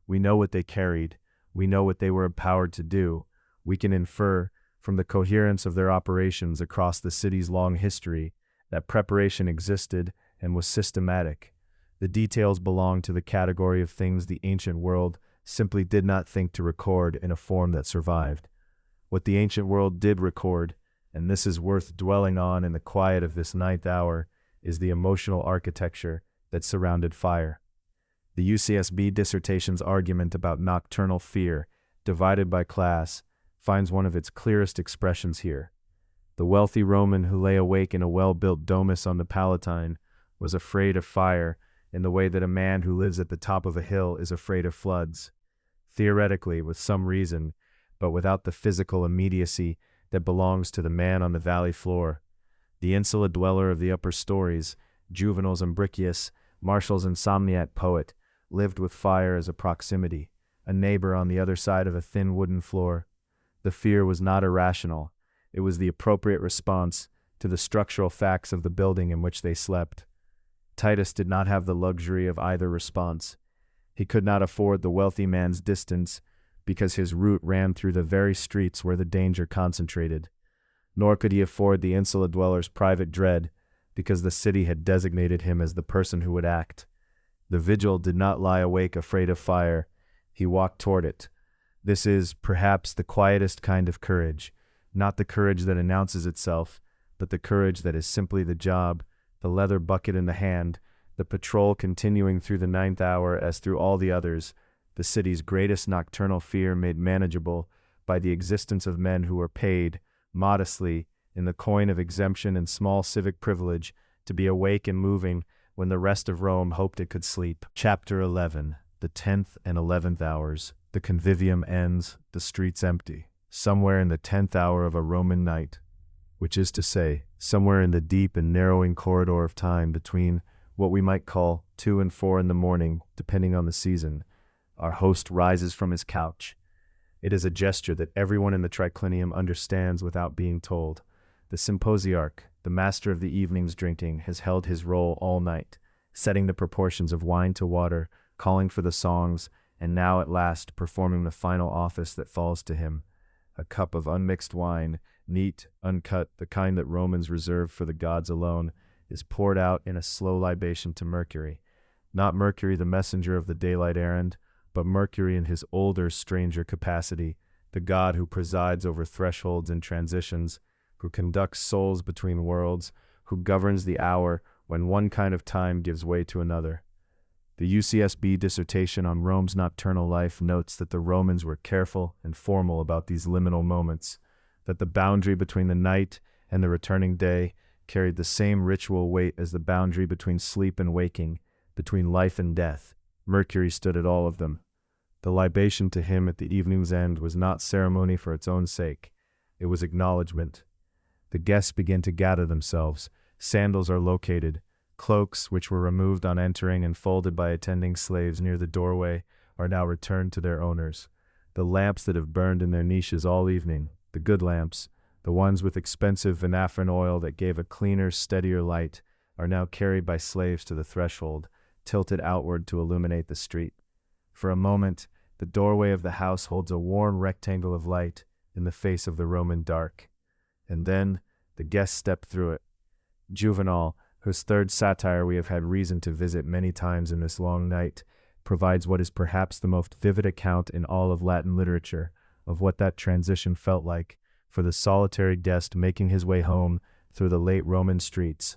We know what they carried, we know what they were empowered to do. We can infer, from the coherence of their operations across the city's long history, that preparation existed and was systematic. The details belong to the category of things the ancient world simply did not think to record in a form that survived. What the ancient world did record, and this is worth dwelling on in the quiet of this ninth hour, is the emotional architecture that surrounded fire. The UCSB dissertation's argument about nocturnal fear, divided by class, finds one of its clearest expressions here. The wealthy Roman who lay awake in a well-built domus on the Palatine was afraid of fire in the way that a man who lives at the top of a hill is afraid of floods. Theoretically, with some reason, but without the physical immediacy that belongs to the man on the valley floor. The Insula dweller of the upper stories, Juvenal's Ambricius, Martial's Insomniac poet, lived with fire as a proximity, a neighbor on the other side of a thin wooden floor. The fear was not irrational. It was the appropriate response to the structural facts of the building in which they slept. Titus did not have the luxury of either response. He could not afford the wealthy man's distance because his route ran through the very streets where the danger concentrated. Nor could he afford the Insula dweller's private dread because the city had designated him as the person who would act. The vigil did not lie awake afraid of fire. He walked toward it. This is, perhaps, the quietest kind of courage, not the courage that announces itself, but the courage that is simply the job, the leather bucket in the hand, the patrol continuing through the ninth hour as through all the others, the city's greatest nocturnal fear made manageable by the existence of men who were paid, modestly, in the coin of exemption and small civic privilege, to be awake and moving when the rest of Rome hoped it could sleep. Chapter 11. The 10th and 11th hours. The Convivium ends, the streets empty. Somewhere in the 10th hour of a Roman night, which is to say, somewhere in the deep and narrowing corridor of time between what we might call 2 and 4 in the morning, depending on the season, our host rises from his couch. It is a gesture that everyone in the triclinium understands without being told. The symposiarch, the master of the evening's drinking, has held his role all night, setting the proportions of wine to water, calling for the songs, and now at last performing the final office that falls to him. A cup of unmixed wine, neat, uncut, the kind that Romans reserve for the gods alone, is poured out in a slow libation to Mercury. Not Mercury the messenger of the daylight errand, but Mercury in his older, stranger capacity, the god who presides over thresholds and transitions, who conducts souls between worlds, who governs the hour when one kind of time gives way to another. The UCSB dissertation on Rome's nocturnal life notes that the Romans were careful and formal about these liminal moments. that the boundary between the night and the returning day carried the same ritual weight as the boundary between sleep and waking, between life and death. Mercury stood at all of them. The libation to him at the evening's end was not ceremony for its own sake. It was acknowledgment. The guests begin to gather themselves. Sandals are located. Cloaks, which were removed on entering and folded by attending slaves near the doorway, are now returned to their owners. The lamps that have burned in their niches all evening, the good lamps, the ones with expensive vinafrin oil that gave a cleaner, steadier light, are now carried by slaves to the threshold, tilted outward to illuminate the street. For a moment, the doorway of the house holds a warm rectangle of light in the face of the Roman dark. And then, the guests step through it. Juvenal, whose third satire we have had reason to visit many times in this long night, provides what is perhaps the most vivid account in all of Latin literature of what that transition felt like for the solitary guest making his way home through the late Roman streets.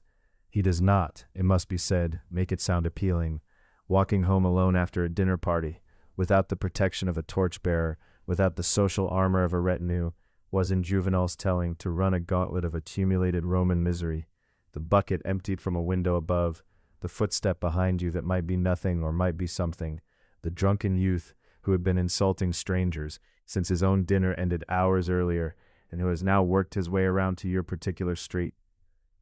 He does not, it must be said, make it sound appealing, walking home alone after a dinner party, without the protection of a torchbearer, without the social armor of a retinue, was in Juvenal's telling to run a gauntlet of accumulated Roman misery, the bucket emptied from a window above, the footstep behind you that might be nothing or might be something, the drunken youth who had been insulting strangers since his own dinner ended hours earlier and who has now worked his way around to your particular street.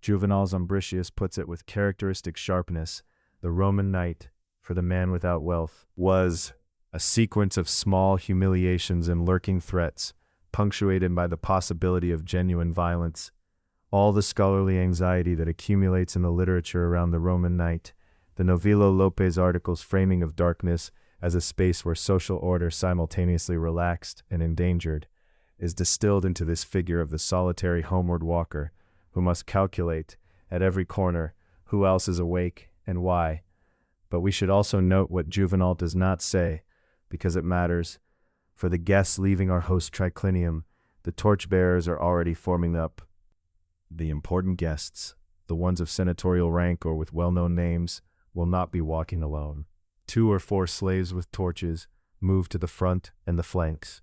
Juvenal's Umbricius puts it with characteristic sharpness. The Roman night, for the man without wealth, was a sequence of small humiliations and lurking threats, punctuated by the possibility of genuine violence. All the scholarly anxiety that accumulates in the literature around the Roman night, the Novillo Lopez article's framing of darkness as a space where social order simultaneously relaxed and endangered, is distilled into this figure of the solitary homeward walker who must calculate, at every corner, who else is awake and why. But we should also note what Juvenal does not say, because it matters. For the guests leaving our host triclinium, the torchbearers are already forming up. The important guests, the ones of senatorial rank or with well-known names, will not be walking alone. 2 or 4 slaves with torches move to the front and the flanks,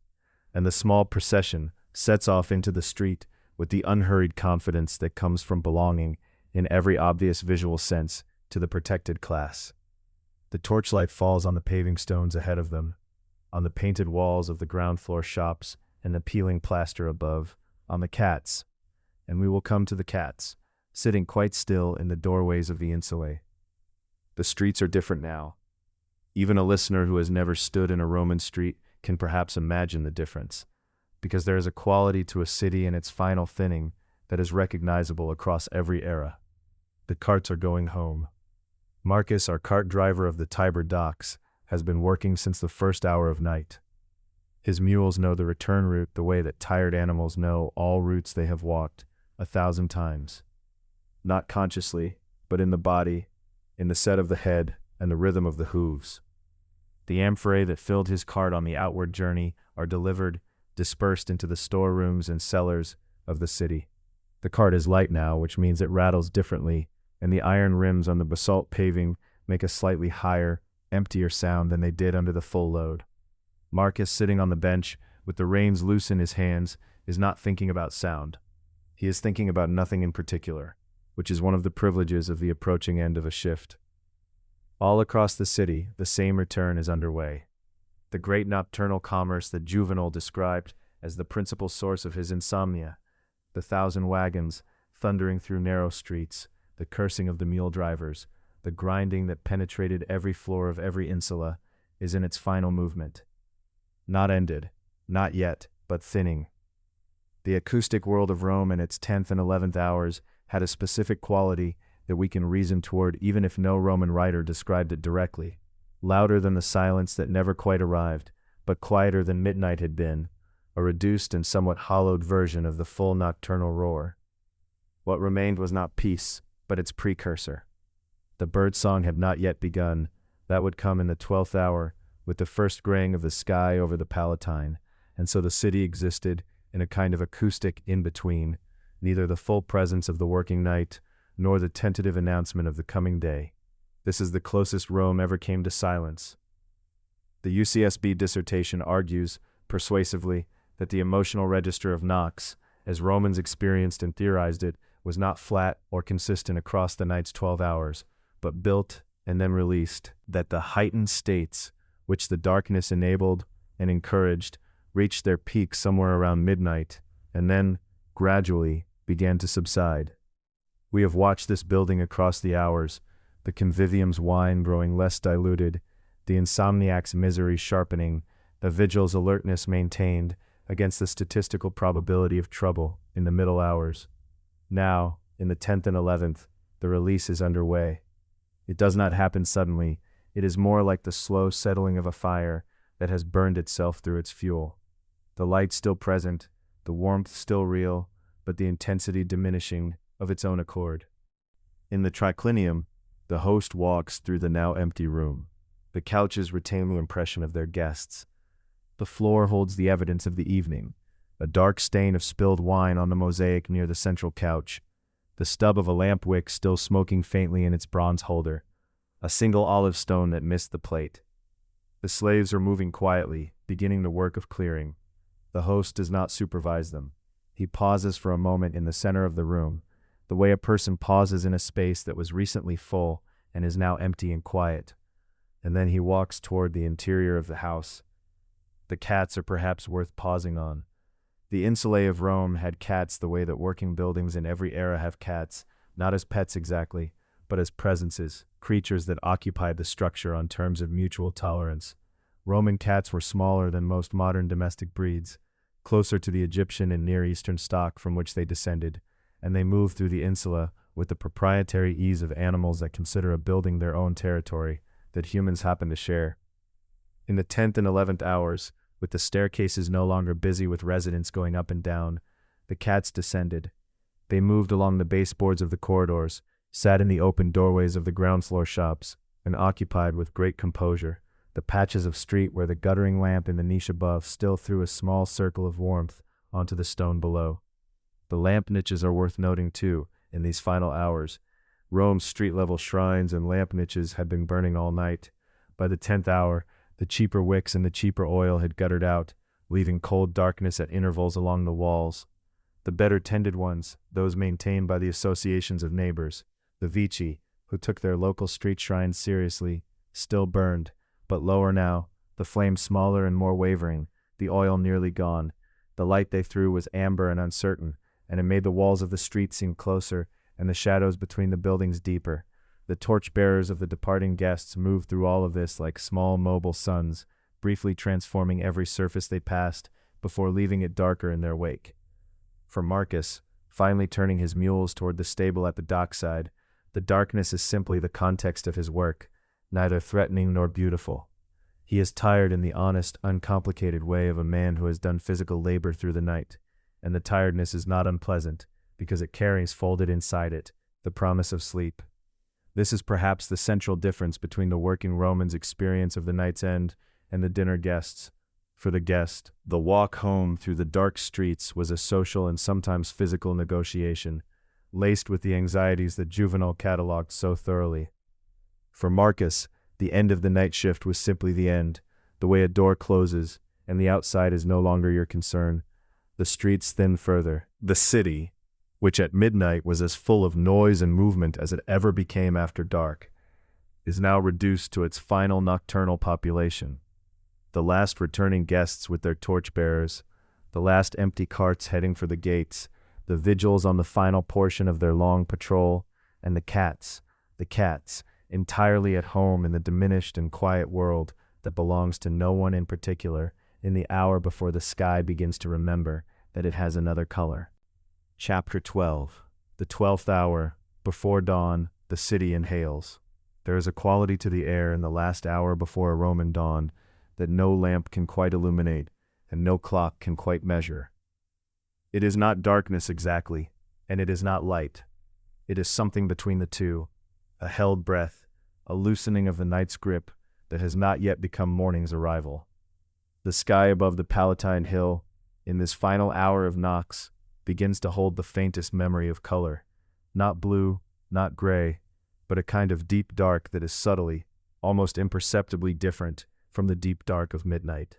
and the small procession sets off into the street with the unhurried confidence that comes from belonging, in every obvious visual sense, to the protected class. The torchlight falls on the paving stones ahead of them, on the painted walls of the ground floor shops and the peeling plaster above, on the cats, and we will come to the cats, sitting quite still in the doorways of the Insulae. The streets are different now. Even a listener who has never stood in a Roman street can perhaps imagine the difference, because there is a quality to a city in its final thinning that is recognizable across every era. The carts are going home. Marcus, our cart driver of the Tiber docks, has been working since the first hour of night. His mules know the return route the way that tired animals know all routes they have walked 1,000 times. Not consciously, but in the body, in the set of the head, and the rhythm of the hooves. The amphorae that filled his cart on the outward journey are delivered, dispersed into the storerooms and cellars of the city. The cart is light now, which means it rattles differently, and the iron rims on the basalt paving make a slightly higher, emptier sound than they did under the full load. Marcus, sitting on the bench, with the reins loose in his hands, is not thinking about sound. He is thinking about nothing in particular, which is one of the privileges of the approaching end of a shift. All across the city, the same return is underway. The great nocturnal commerce that Juvenal described as the principal source of his insomnia, the 1,000 wagons thundering through narrow streets, the cursing of the mule drivers, the grinding that penetrated every floor of every insula, is in its final movement. Not ended, not yet, but thinning. The acoustic world of Rome in its 10th and 11th hours had a specific quality that we can reason toward even if no Roman writer described it directly. Louder than the silence that never quite arrived, but quieter than midnight had been, a reduced and somewhat hollowed version of the full nocturnal roar. What remained was not peace, but its precursor. The bird-song had not yet begun. That would come in the 12th hour, with the first graying of the sky over the Palatine, and so the city existed in a kind of acoustic in-between, neither the full presence of the working night, nor the tentative announcement of the coming day. This is the closest Rome ever came to silence. The UCSB dissertation argues, persuasively, that the emotional register of Knox, as Romans experienced and theorized it, was not flat or consistent across the night's 12 hours, but built and then released, that the heightened states, which the darkness enabled and encouraged, reached their peak somewhere around midnight, and then, gradually, began to subside. We have watched this building across the hours, the Convivium's wine growing less diluted, the Insomniac's misery sharpening, the Vigile's alertness maintained against the statistical probability of trouble in the middle hours. Now, in the 10th and 11th, the release is underway. It does not happen suddenly. It is more like the slow settling of a fire that has burned itself through its fuel. The light still present, the warmth still real, but the intensity diminishing of its own accord. In the triclinium, the host walks through the now empty room. The couches retain the impression of their guests. The floor holds the evidence of the evening, a dark stain of spilled wine on the mosaic near the central couch, the stub of a lamp wick still smoking faintly in its bronze holder, a single olive stone that missed the plate. The slaves are moving quietly, beginning the work of clearing. The host does not supervise them. He pauses for a moment in the center of the room, the way a person pauses in a space that was recently full and is now empty and quiet. And then he walks toward the interior of the house. The cats are perhaps worth pausing on. The Insulae of Rome had cats the way that working buildings in every era have cats, not as pets exactly, but as presences, creatures that occupied the structure on terms of mutual tolerance. Roman cats were smaller than most modern domestic breeds, closer to the Egyptian and Near Eastern stock from which they descended, and they moved through the insula with the proprietary ease of animals that consider a building their own territory that humans happen to share. In the 10th and 11th hours, with the staircases no longer busy with residents going up and down, the cats descended. They moved along the baseboards of the corridors, sat in the open doorways of the ground floor shops, and occupied with great composure the patches of street where the guttering lamp in the niche above still threw a small circle of warmth onto the stone below. The lamp niches are worth noting too, in these final hours. Rome's street-level shrines and lamp niches had been burning all night. By the 10th hour, the cheaper wicks and the cheaper oil had guttered out, leaving cold darkness at intervals along the walls. The better-tended ones, those maintained by the associations of neighbors, the Vici, who took their local street shrines seriously, still burned, but lower now, the flame smaller and more wavering, the oil nearly gone. The light they threw was amber and uncertain, and it made the walls of the street seem closer and the shadows between the buildings deeper. The torch-bearers of the departing guests moved through all of this like small mobile suns, briefly transforming every surface they passed before leaving it darker in their wake. For Marcus, finally turning his mules toward the stable at the dockside, the darkness is simply the context of his work, neither threatening nor beautiful. He is tired in the honest, uncomplicated way of a man who has done physical labor through the night, and the tiredness is not unpleasant, because it carries folded inside it the promise of sleep. This is perhaps the central difference between the working Roman's experience of the night's end and the dinner guests. For the guest, the walk home through the dark streets was a social and sometimes physical negotiation, laced with the anxieties that Juvenal cataloged so thoroughly. For Marcus, the end of the night shift was simply the end, the way a door closes, and the outside is no longer your concern. The streets thin further. The city, which at midnight was as full of noise and movement as it ever became after dark, is now reduced to its final nocturnal population. The last returning guests with their torchbearers, the last empty carts heading for the gates, the vigils on the final portion of their long patrol, and the cats, entirely at home in the diminished and quiet world that belongs to no one in particular in the hour before the sky begins to remember that it has another color. Chapter 12. The 12th hour, before dawn, the city inhales. There is a quality to the air in the last hour before a Roman dawn that no lamp can quite illuminate and no clock can quite measure. It is not darkness exactly, and it is not light. It is something between the two, a held breath, a loosening of the night's grip that has not yet become morning's arrival. The sky above the Palatine Hill, in this final hour of Nox, begins to hold the faintest memory of color, not blue, not gray, but a kind of deep dark that is subtly, almost imperceptibly different from the deep dark of midnight.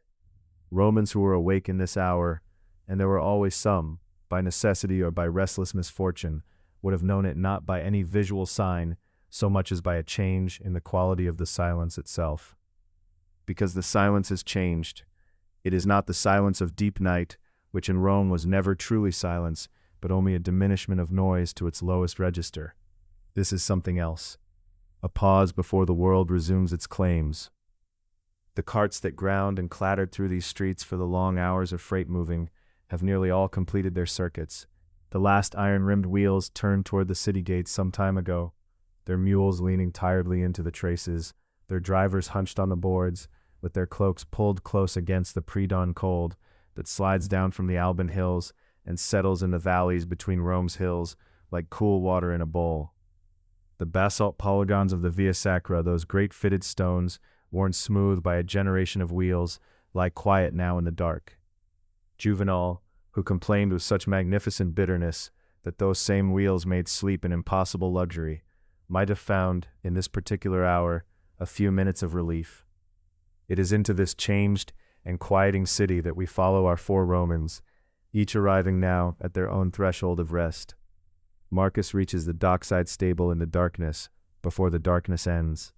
Romans who were awake in this hour, and there were always some, by necessity or by restless misfortune, would have known it not by any visual sign so much as by a change in the quality of the silence itself. Because the silence has changed. It is not the silence of deep night, which in Rome was never truly silence, but only a diminishment of noise to its lowest register. This is something else. A pause before the world resumes its claims. The carts that ground and clattered through these streets for the long hours of freight moving have nearly all completed their circuits. The last iron-rimmed wheels turned toward the city gates some time ago, their mules leaning tiredly into the traces, their drivers hunched on the boards, with their cloaks pulled close against the pre-dawn cold that slides down from the Alban hills and settles in the valleys between Rome's hills like cool water in a bowl. The basalt polygons of the Via Sacra, those great fitted stones, worn smooth by a generation of wheels, lie quiet now in the dark. Juvenal, who complained with such magnificent bitterness that those same wheels made sleep an impossible luxury, might have found, in this particular hour, a few minutes of relief. It is into this changed and quieting city that we follow our 4 Romans, each arriving now at their own threshold of rest. Marcus reaches the dockside stable in the darkness, before the darkness ends.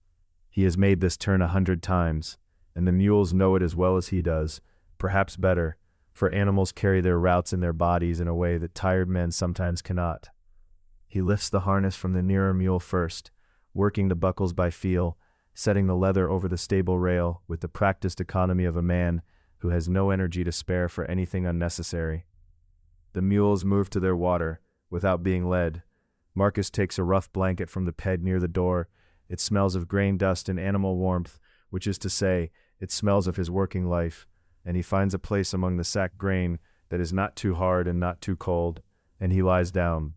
He has made this turn 100 times, and the mules know it as well as he does, perhaps better, for animals carry their routes in their bodies in a way that tired men sometimes cannot. He lifts the harness from the nearer mule first, working the buckles by feel, setting the leather over the stable rail with the practiced economy of a man who has no energy to spare for anything unnecessary. The mules move to their water, without being led. Marcus takes a rough blanket from the ped near the door. It smells of grain dust and animal warmth, which is to say, it smells of his working life, and he finds a place among the sacked grain that is not too hard and not too cold, and he lies down.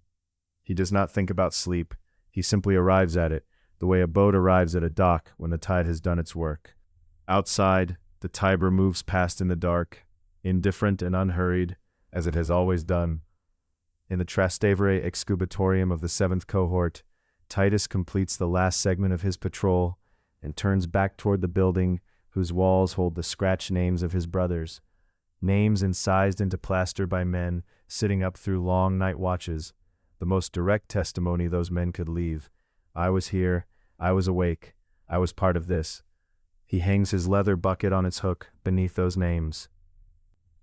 He does not think about sleep. He simply arrives at it, the way a boat arrives at a dock when the tide has done its work. Outside, the Tiber moves past in the dark, indifferent and unhurried, as it has always done. In the Trastevere excubatorium of the 7th cohort, Titus completes the last segment of his patrol and turns back toward the building whose walls hold the scratched names of his brothers, names incised into plaster by men sitting up through long night watches, the most direct testimony those men could leave. I was here, I was awake, I was part of this. He hangs his leather bucket on its hook beneath those names.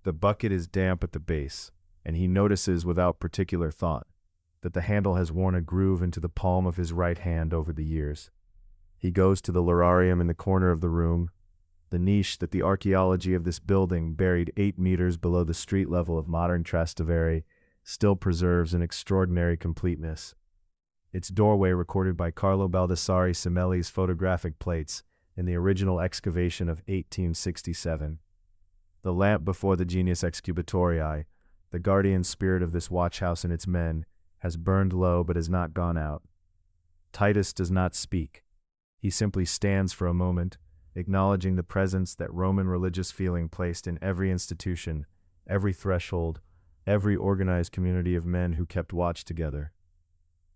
The bucket is damp at the base, and he notices without particular thought that the handle has worn a groove into the palm of his right hand over the years. He goes to the lararium in the corner of the room, the niche that the archaeology of this building, buried 8 meters below the street level of modern Trastevere, still preserves an extraordinary completeness. Its doorway recorded by Carlo Baldassare Simelli's photographic plates in the original excavation of 1867. The lamp before the Genius Excubatorii, the guardian spirit of this watchhouse and its men, has burned low but has not gone out. Titus does not speak. He simply stands for a moment, acknowledging the presence that Roman religious feeling placed in every institution, every threshold, every organized community of men who kept watch together.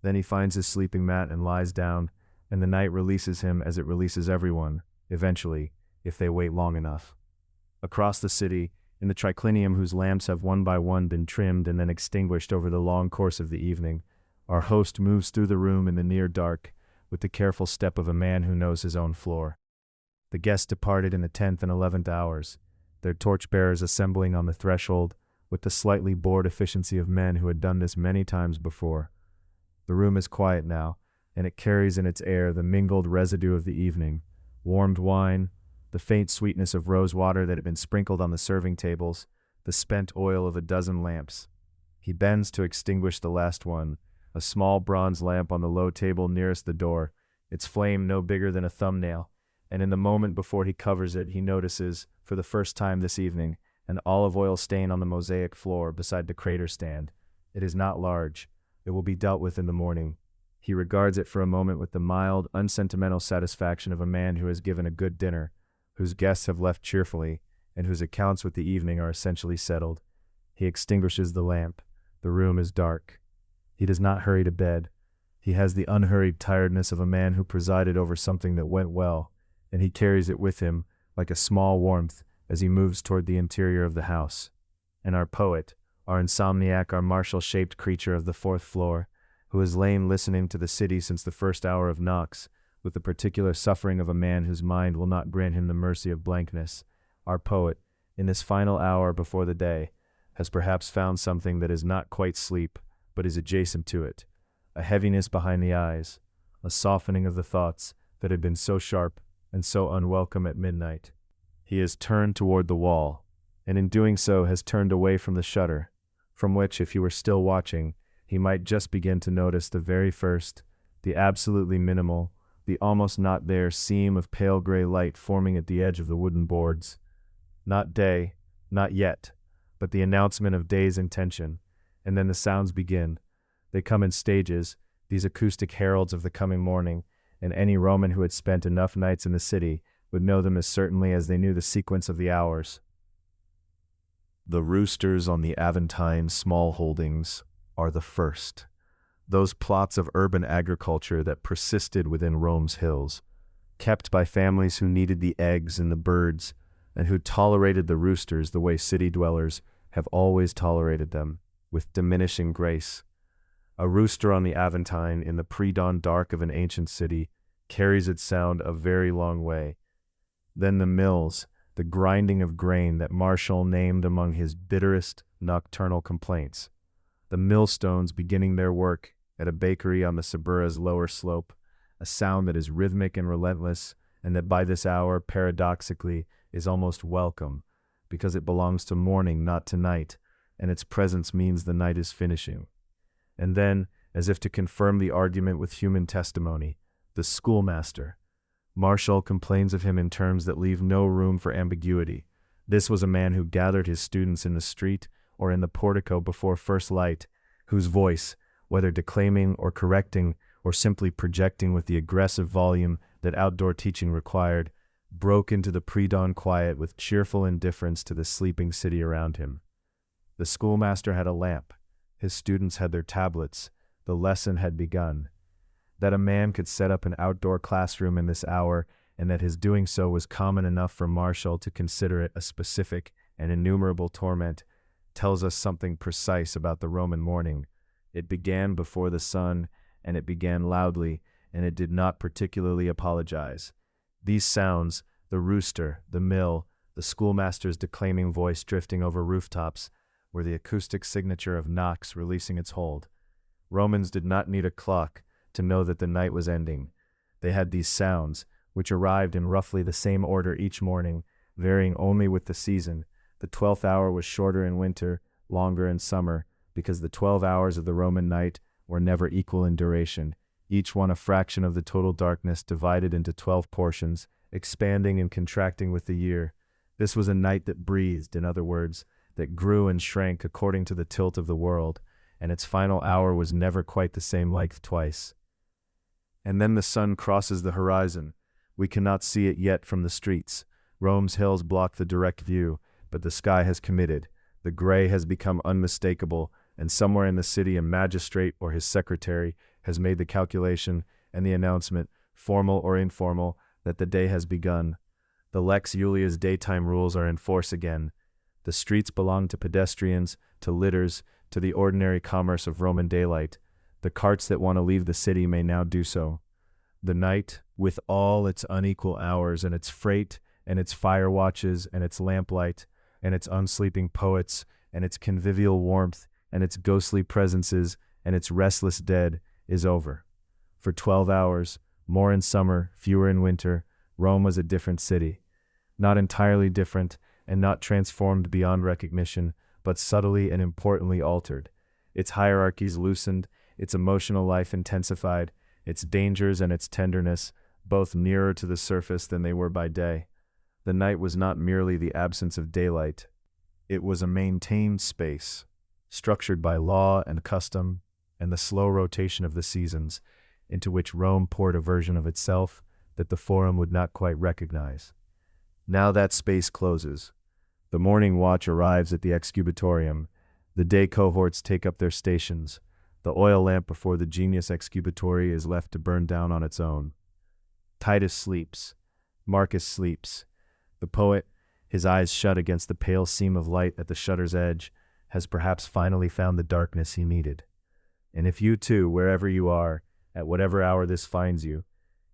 Then he finds his sleeping mat and lies down, and the night releases him as it releases everyone, eventually, if they wait long enough. Across the city, in the triclinium whose lamps have one by one been trimmed and then extinguished over the long course of the evening, our host moves through the room in the near dark, with the careful step of a man who knows his own floor. The guests departed in the 10th and 11th hours, their torchbearers assembling on the threshold, with the slightly bored efficiency of men who had done this many times before. The room is quiet now, and it carries in its air the mingled residue of the evening, warmed wine, the faint sweetness of rose water that had been sprinkled on the serving tables, the spent oil of a dozen lamps. He bends to extinguish the last one, a small bronze lamp on the low table nearest the door, its flame no bigger than a thumbnail, and in the moment before he covers it, he notices, for the first time this evening, an olive oil stain on the mosaic floor beside the crater stand. It is not large. It will be dealt with in the morning. He regards it for a moment with the mild, unsentimental satisfaction of a man who has given a good dinner, whose guests have left cheerfully, and whose accounts with the evening are essentially settled. He extinguishes the lamp. The room is dark. He does not hurry to bed. He has the unhurried tiredness of a man who presided over something that went well, and he carries it with him like a small warmth as he moves toward the interior of the house. And our poet, our Insomniac, our martial-shaped creature of the fourth floor, who has lain listening to the city since the first hour of Nox, with the particular suffering of a man whose mind will not grant him the mercy of blankness. Our poet, in this final hour before the day, has perhaps found something that is not quite sleep, but is adjacent to it, a heaviness behind the eyes, a softening of the thoughts that had been so sharp and so unwelcome at midnight. He has turned toward the wall, and in doing so has turned away from the shutter, from which, if he were still watching, he might just begin to notice the very first, the absolutely minimal, the almost not there seam of pale gray light forming at the edge of the wooden boards. Not day, not yet, but the announcement of day's intention, and then the sounds begin. They come in stages, these acoustic heralds of the coming morning, and any Roman who had spent enough nights in the city would know them as certainly as they knew the sequence of the hours. The roosters on the Aventine small holdings are the first. Those plots of urban agriculture that persisted within Rome's hills, kept by families who needed the eggs and the birds, and who tolerated the roosters the way city dwellers have always tolerated them, with diminishing grace. A rooster on the Aventine in the pre-dawn dark of an ancient city carries its sound a very long way. Then the mills, the grinding of grain that Martial named among his bitterest nocturnal complaints. The millstones beginning their work at a bakery on the Sabura's lower slope, a sound that is rhythmic and relentless, and that by this hour, paradoxically, is almost welcome, because it belongs to morning, not to night, and its presence means the night is finishing. And then, as if to confirm the argument with human testimony, the schoolmaster. Martial complains of him in terms that leave no room for ambiguity. This was a man who gathered his students in the street or in the portico before first light, whose voice, whether declaiming or correcting or simply projecting with the aggressive volume that outdoor teaching required, broke into the pre-dawn quiet with cheerful indifference to the sleeping city around him. The schoolmaster had a lamp. His students had their tablets. The lesson had begun. That a man could set up an outdoor classroom in this hour, and that his doing so was common enough for Martial to consider it a specific and innumerable torment, tells us something precise about the Roman morning. It began before the sun, and it began loudly, and it did not particularly apologize. These sounds, the rooster, the mill, the schoolmaster's declaiming voice drifting over rooftops, were the acoustic signature of Nox releasing its hold. Romans did not need a clock to know that the night was ending. They had these sounds, which arrived in roughly the same order each morning, varying only with the season. The 12th hour was shorter in winter, longer in summer, because the 12 hours of the Roman night were never equal in duration, each one a fraction of the total darkness divided into 12 portions, expanding and contracting with the year. This was a night that breathed, in other words, that grew and shrank according to the tilt of the world, and its final hour was never quite the same length twice. And then the sun crosses the horizon. We cannot see it yet from the streets. Rome's hills block the direct view, but the sky has committed. The gray has become unmistakable, and somewhere in the city a magistrate or his secretary has made the calculation and the announcement, formal or informal, that the day has begun. The Lex Julia's daytime rules are in force again. The streets belong to pedestrians, to litters, to the ordinary commerce of Roman daylight. The carts that want to leave the city may now do so. The night, with all its unequal hours and its freight and its fire watches and its lamplight and its unsleeping poets and its convivial warmth and its ghostly presences and its restless dead, is over. For 12 hours, more in summer, fewer in winter, Rome was a different city. Not entirely different, and not transformed beyond recognition, but subtly and importantly altered. Its hierarchies loosened, its emotional life intensified, its dangers and its tenderness, both nearer to the surface than they were by day. The night was not merely the absence of daylight. It was a maintained space, structured by law and custom, and the slow rotation of the seasons, into which Rome poured a version of itself that the Forum would not quite recognize. Now that space closes. The morning watch arrives at the excubatorium. The day cohorts take up their stations. The oil lamp before the genius excubatory is left to burn down on its own. Titus sleeps. Marcus sleeps. The poet, his eyes shut against the pale seam of light at the shutter's edge, has perhaps finally found the darkness he needed. And if you too, wherever you are, at whatever hour this finds you,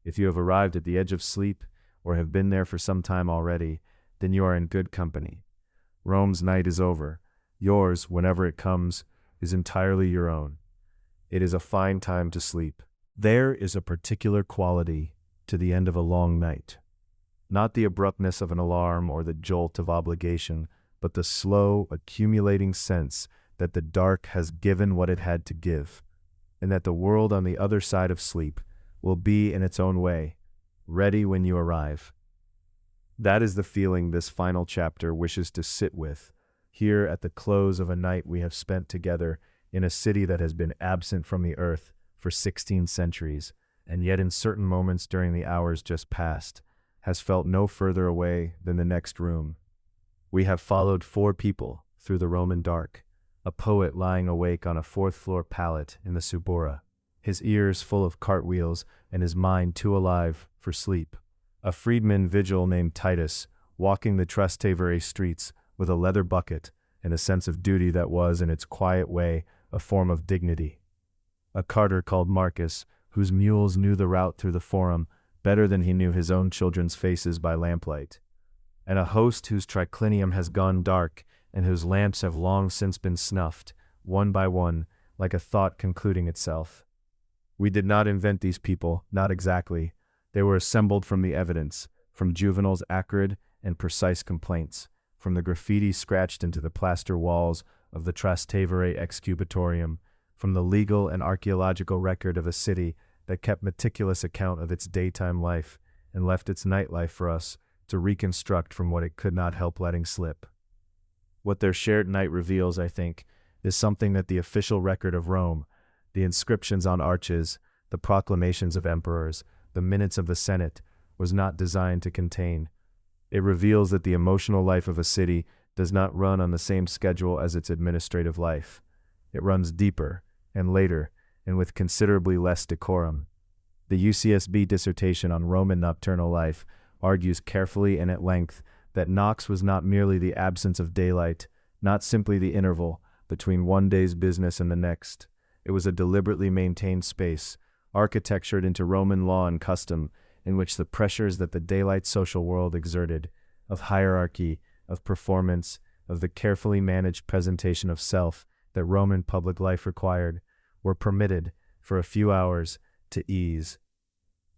if you have arrived at the edge of sleep or have been there for some time already, then you are in good company. Rome's night is over. Yours, whenever it comes, is entirely your own. It is a fine time to sleep. There is a particular quality to the end of a long night. Not the abruptness of an alarm or the jolt of obligation, but the slow, accumulating sense that the dark has given what it had to give, and that the world on the other side of sleep will be in its own way, ready when you arrive. That is the feeling this final chapter wishes to sit with, here at the close of a night we have spent together in a city that has been absent from the earth for 16 centuries, and yet in certain moments during the hours just past, has felt no further away than the next room. We have followed 4 people through the Roman dark, a poet lying awake on a 4th-floor pallet in the Subura, his ears full of cartwheels and his mind too alive for sleep. A freedman vigile named Titus, walking the Trastevere streets with a leather bucket and a sense of duty that was, in its quiet way, a form of dignity. A carter called Marcus, whose mules knew the route through the Forum better than he knew his own children's faces by lamplight. And a host whose triclinium has gone dark and whose lamps have long since been snuffed, one by one, like a thought concluding itself. We did not invent these people, not exactly. They were assembled from the evidence, from Juvenal's acrid and precise complaints, from the graffiti scratched into the plaster walls of the Trastevere excubatorium, from the legal and archaeological record of a city that kept meticulous account of its daytime life and left its nightlife for us to reconstruct from what it could not help letting slip. What their shared night reveals, I think, is something that the official record of Rome, the inscriptions on arches, the proclamations of emperors, the minutes of the Senate, was not designed to contain. It reveals that the emotional life of a city does not run on the same schedule as its administrative life. It runs deeper and later, and with considerably less decorum. The UCSB dissertation on Roman nocturnal life argues carefully and at length that Nox was not merely the absence of daylight, not simply the interval between one day's business and the next. It was a deliberately maintained space, architectured into Roman law and custom, in which the pressures that the daylight social world exerted, of hierarchy, of performance, of the carefully managed presentation of self that Roman public life required, were permitted, for a few hours, to ease.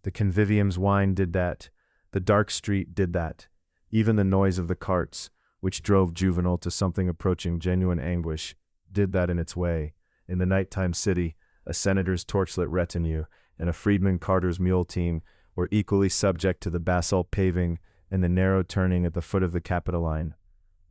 The Convivium's wine did that. The dark street did that. Even the noise of the carts, which drove Juvenal to something approaching genuine anguish, did that in its way. In the nighttime city, a senator's torchlit retinue and a freedman carter's mule team were equally subject to the basalt paving and the narrow turning at the foot of the Capitoline.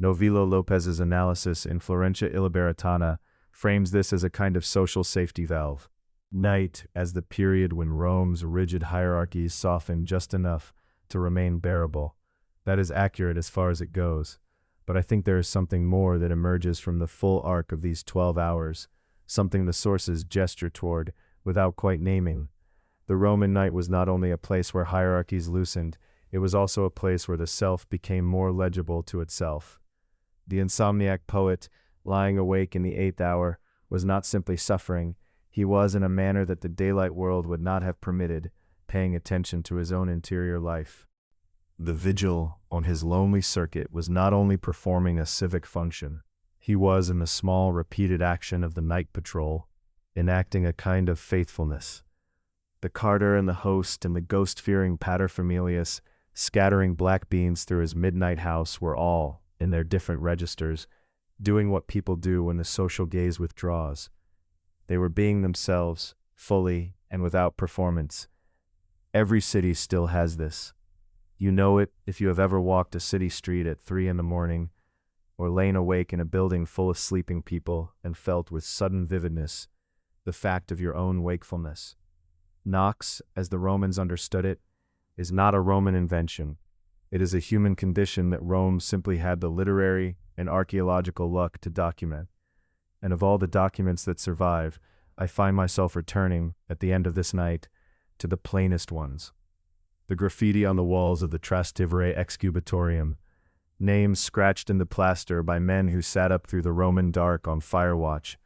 Novilo Lopez's analysis in Florentia Iliberitana frames this as a kind of social safety valve. Night as the period when Rome's rigid hierarchies softened just enough to remain bearable. That is accurate as far as it goes, but I think there is something more that emerges from the full arc of these 12 hours, something the sources gesture toward without quite naming. The Roman night was not only a place where hierarchies loosened, it was also a place where the self became more legible to itself. The Insomniac poet, lying awake in the 8th hour, was not simply suffering. He was, in a manner that the daylight world would not have permitted, paying attention to his own interior life. The vigil on his lonely circuit was not only performing a civic function. He was, in the small, repeated action of the night patrol, enacting a kind of faithfulness. The carter and the host and the ghost-fearing paterfamilias, scattering black beans through his midnight house, were all, in their different registers, doing what people do when the social gaze withdraws. They were being themselves, fully and without performance. Every city still has this. You know it if you have ever walked a city street at 3 a.m, or lain awake in a building full of sleeping people and felt with sudden vividness the fact of your own wakefulness. Nox, as the Romans understood it, is not a Roman invention. It is a human condition that Rome simply had the literary and archaeological luck to document. And of all the documents that survive, I find myself returning, at the end of this night, to the plainest ones. The graffiti on the walls of the Trastevere excubatorium, Names scratched into plaster by men who sat up through the Roman dark on firewatch.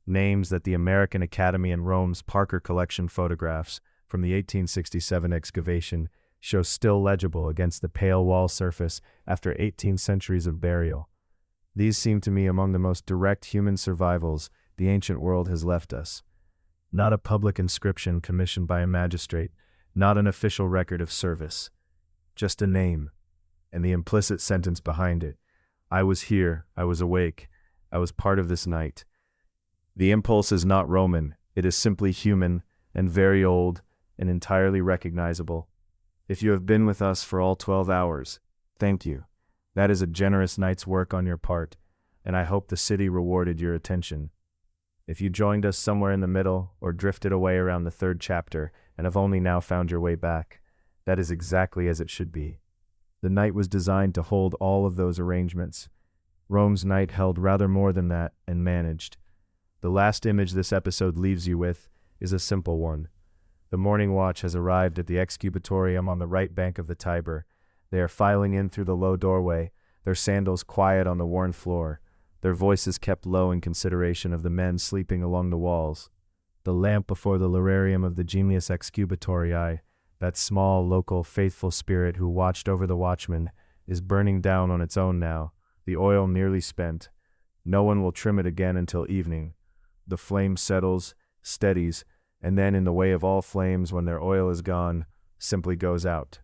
Names that the American Academy in Rome's Parker Collection photographs from the 1867 excavation show still legible against the pale wall surface after 18 centuries of burial. These seem to me among the most direct human survivals the ancient world has left us. Not a public inscription commissioned by a magistrate, not an official record of service. Just a name, and the implicit sentence behind it. I was here, I was awake, I was part of this night. The impulse is not Roman, it is simply human and very old and entirely recognizable. If you have been with us for all 12 hours, thank you. That is a generous night's work on your part, and I hope the city rewarded your attention. If you joined us somewhere in the middle or drifted away around the third chapter and have only now found your way back, that is exactly as it should be. The night was designed to hold all of those arrangements. Rome's night held rather more than that and managed. The last image this episode leaves you with is a simple one. The morning watch has arrived at the excubatorium on the right bank of the Tiber. They are filing in through the low doorway, their sandals quiet on the worn floor, their voices kept low in consideration of the men sleeping along the walls. The lamp before the lararium of the Genius Excubatorii, that small, local, faithful spirit who watched over the watchmen, is burning down on its own now, the oil nearly spent. No one will trim it again until evening. The flame settles, steadies, and then in the way of all flames when their oil is gone, simply goes out.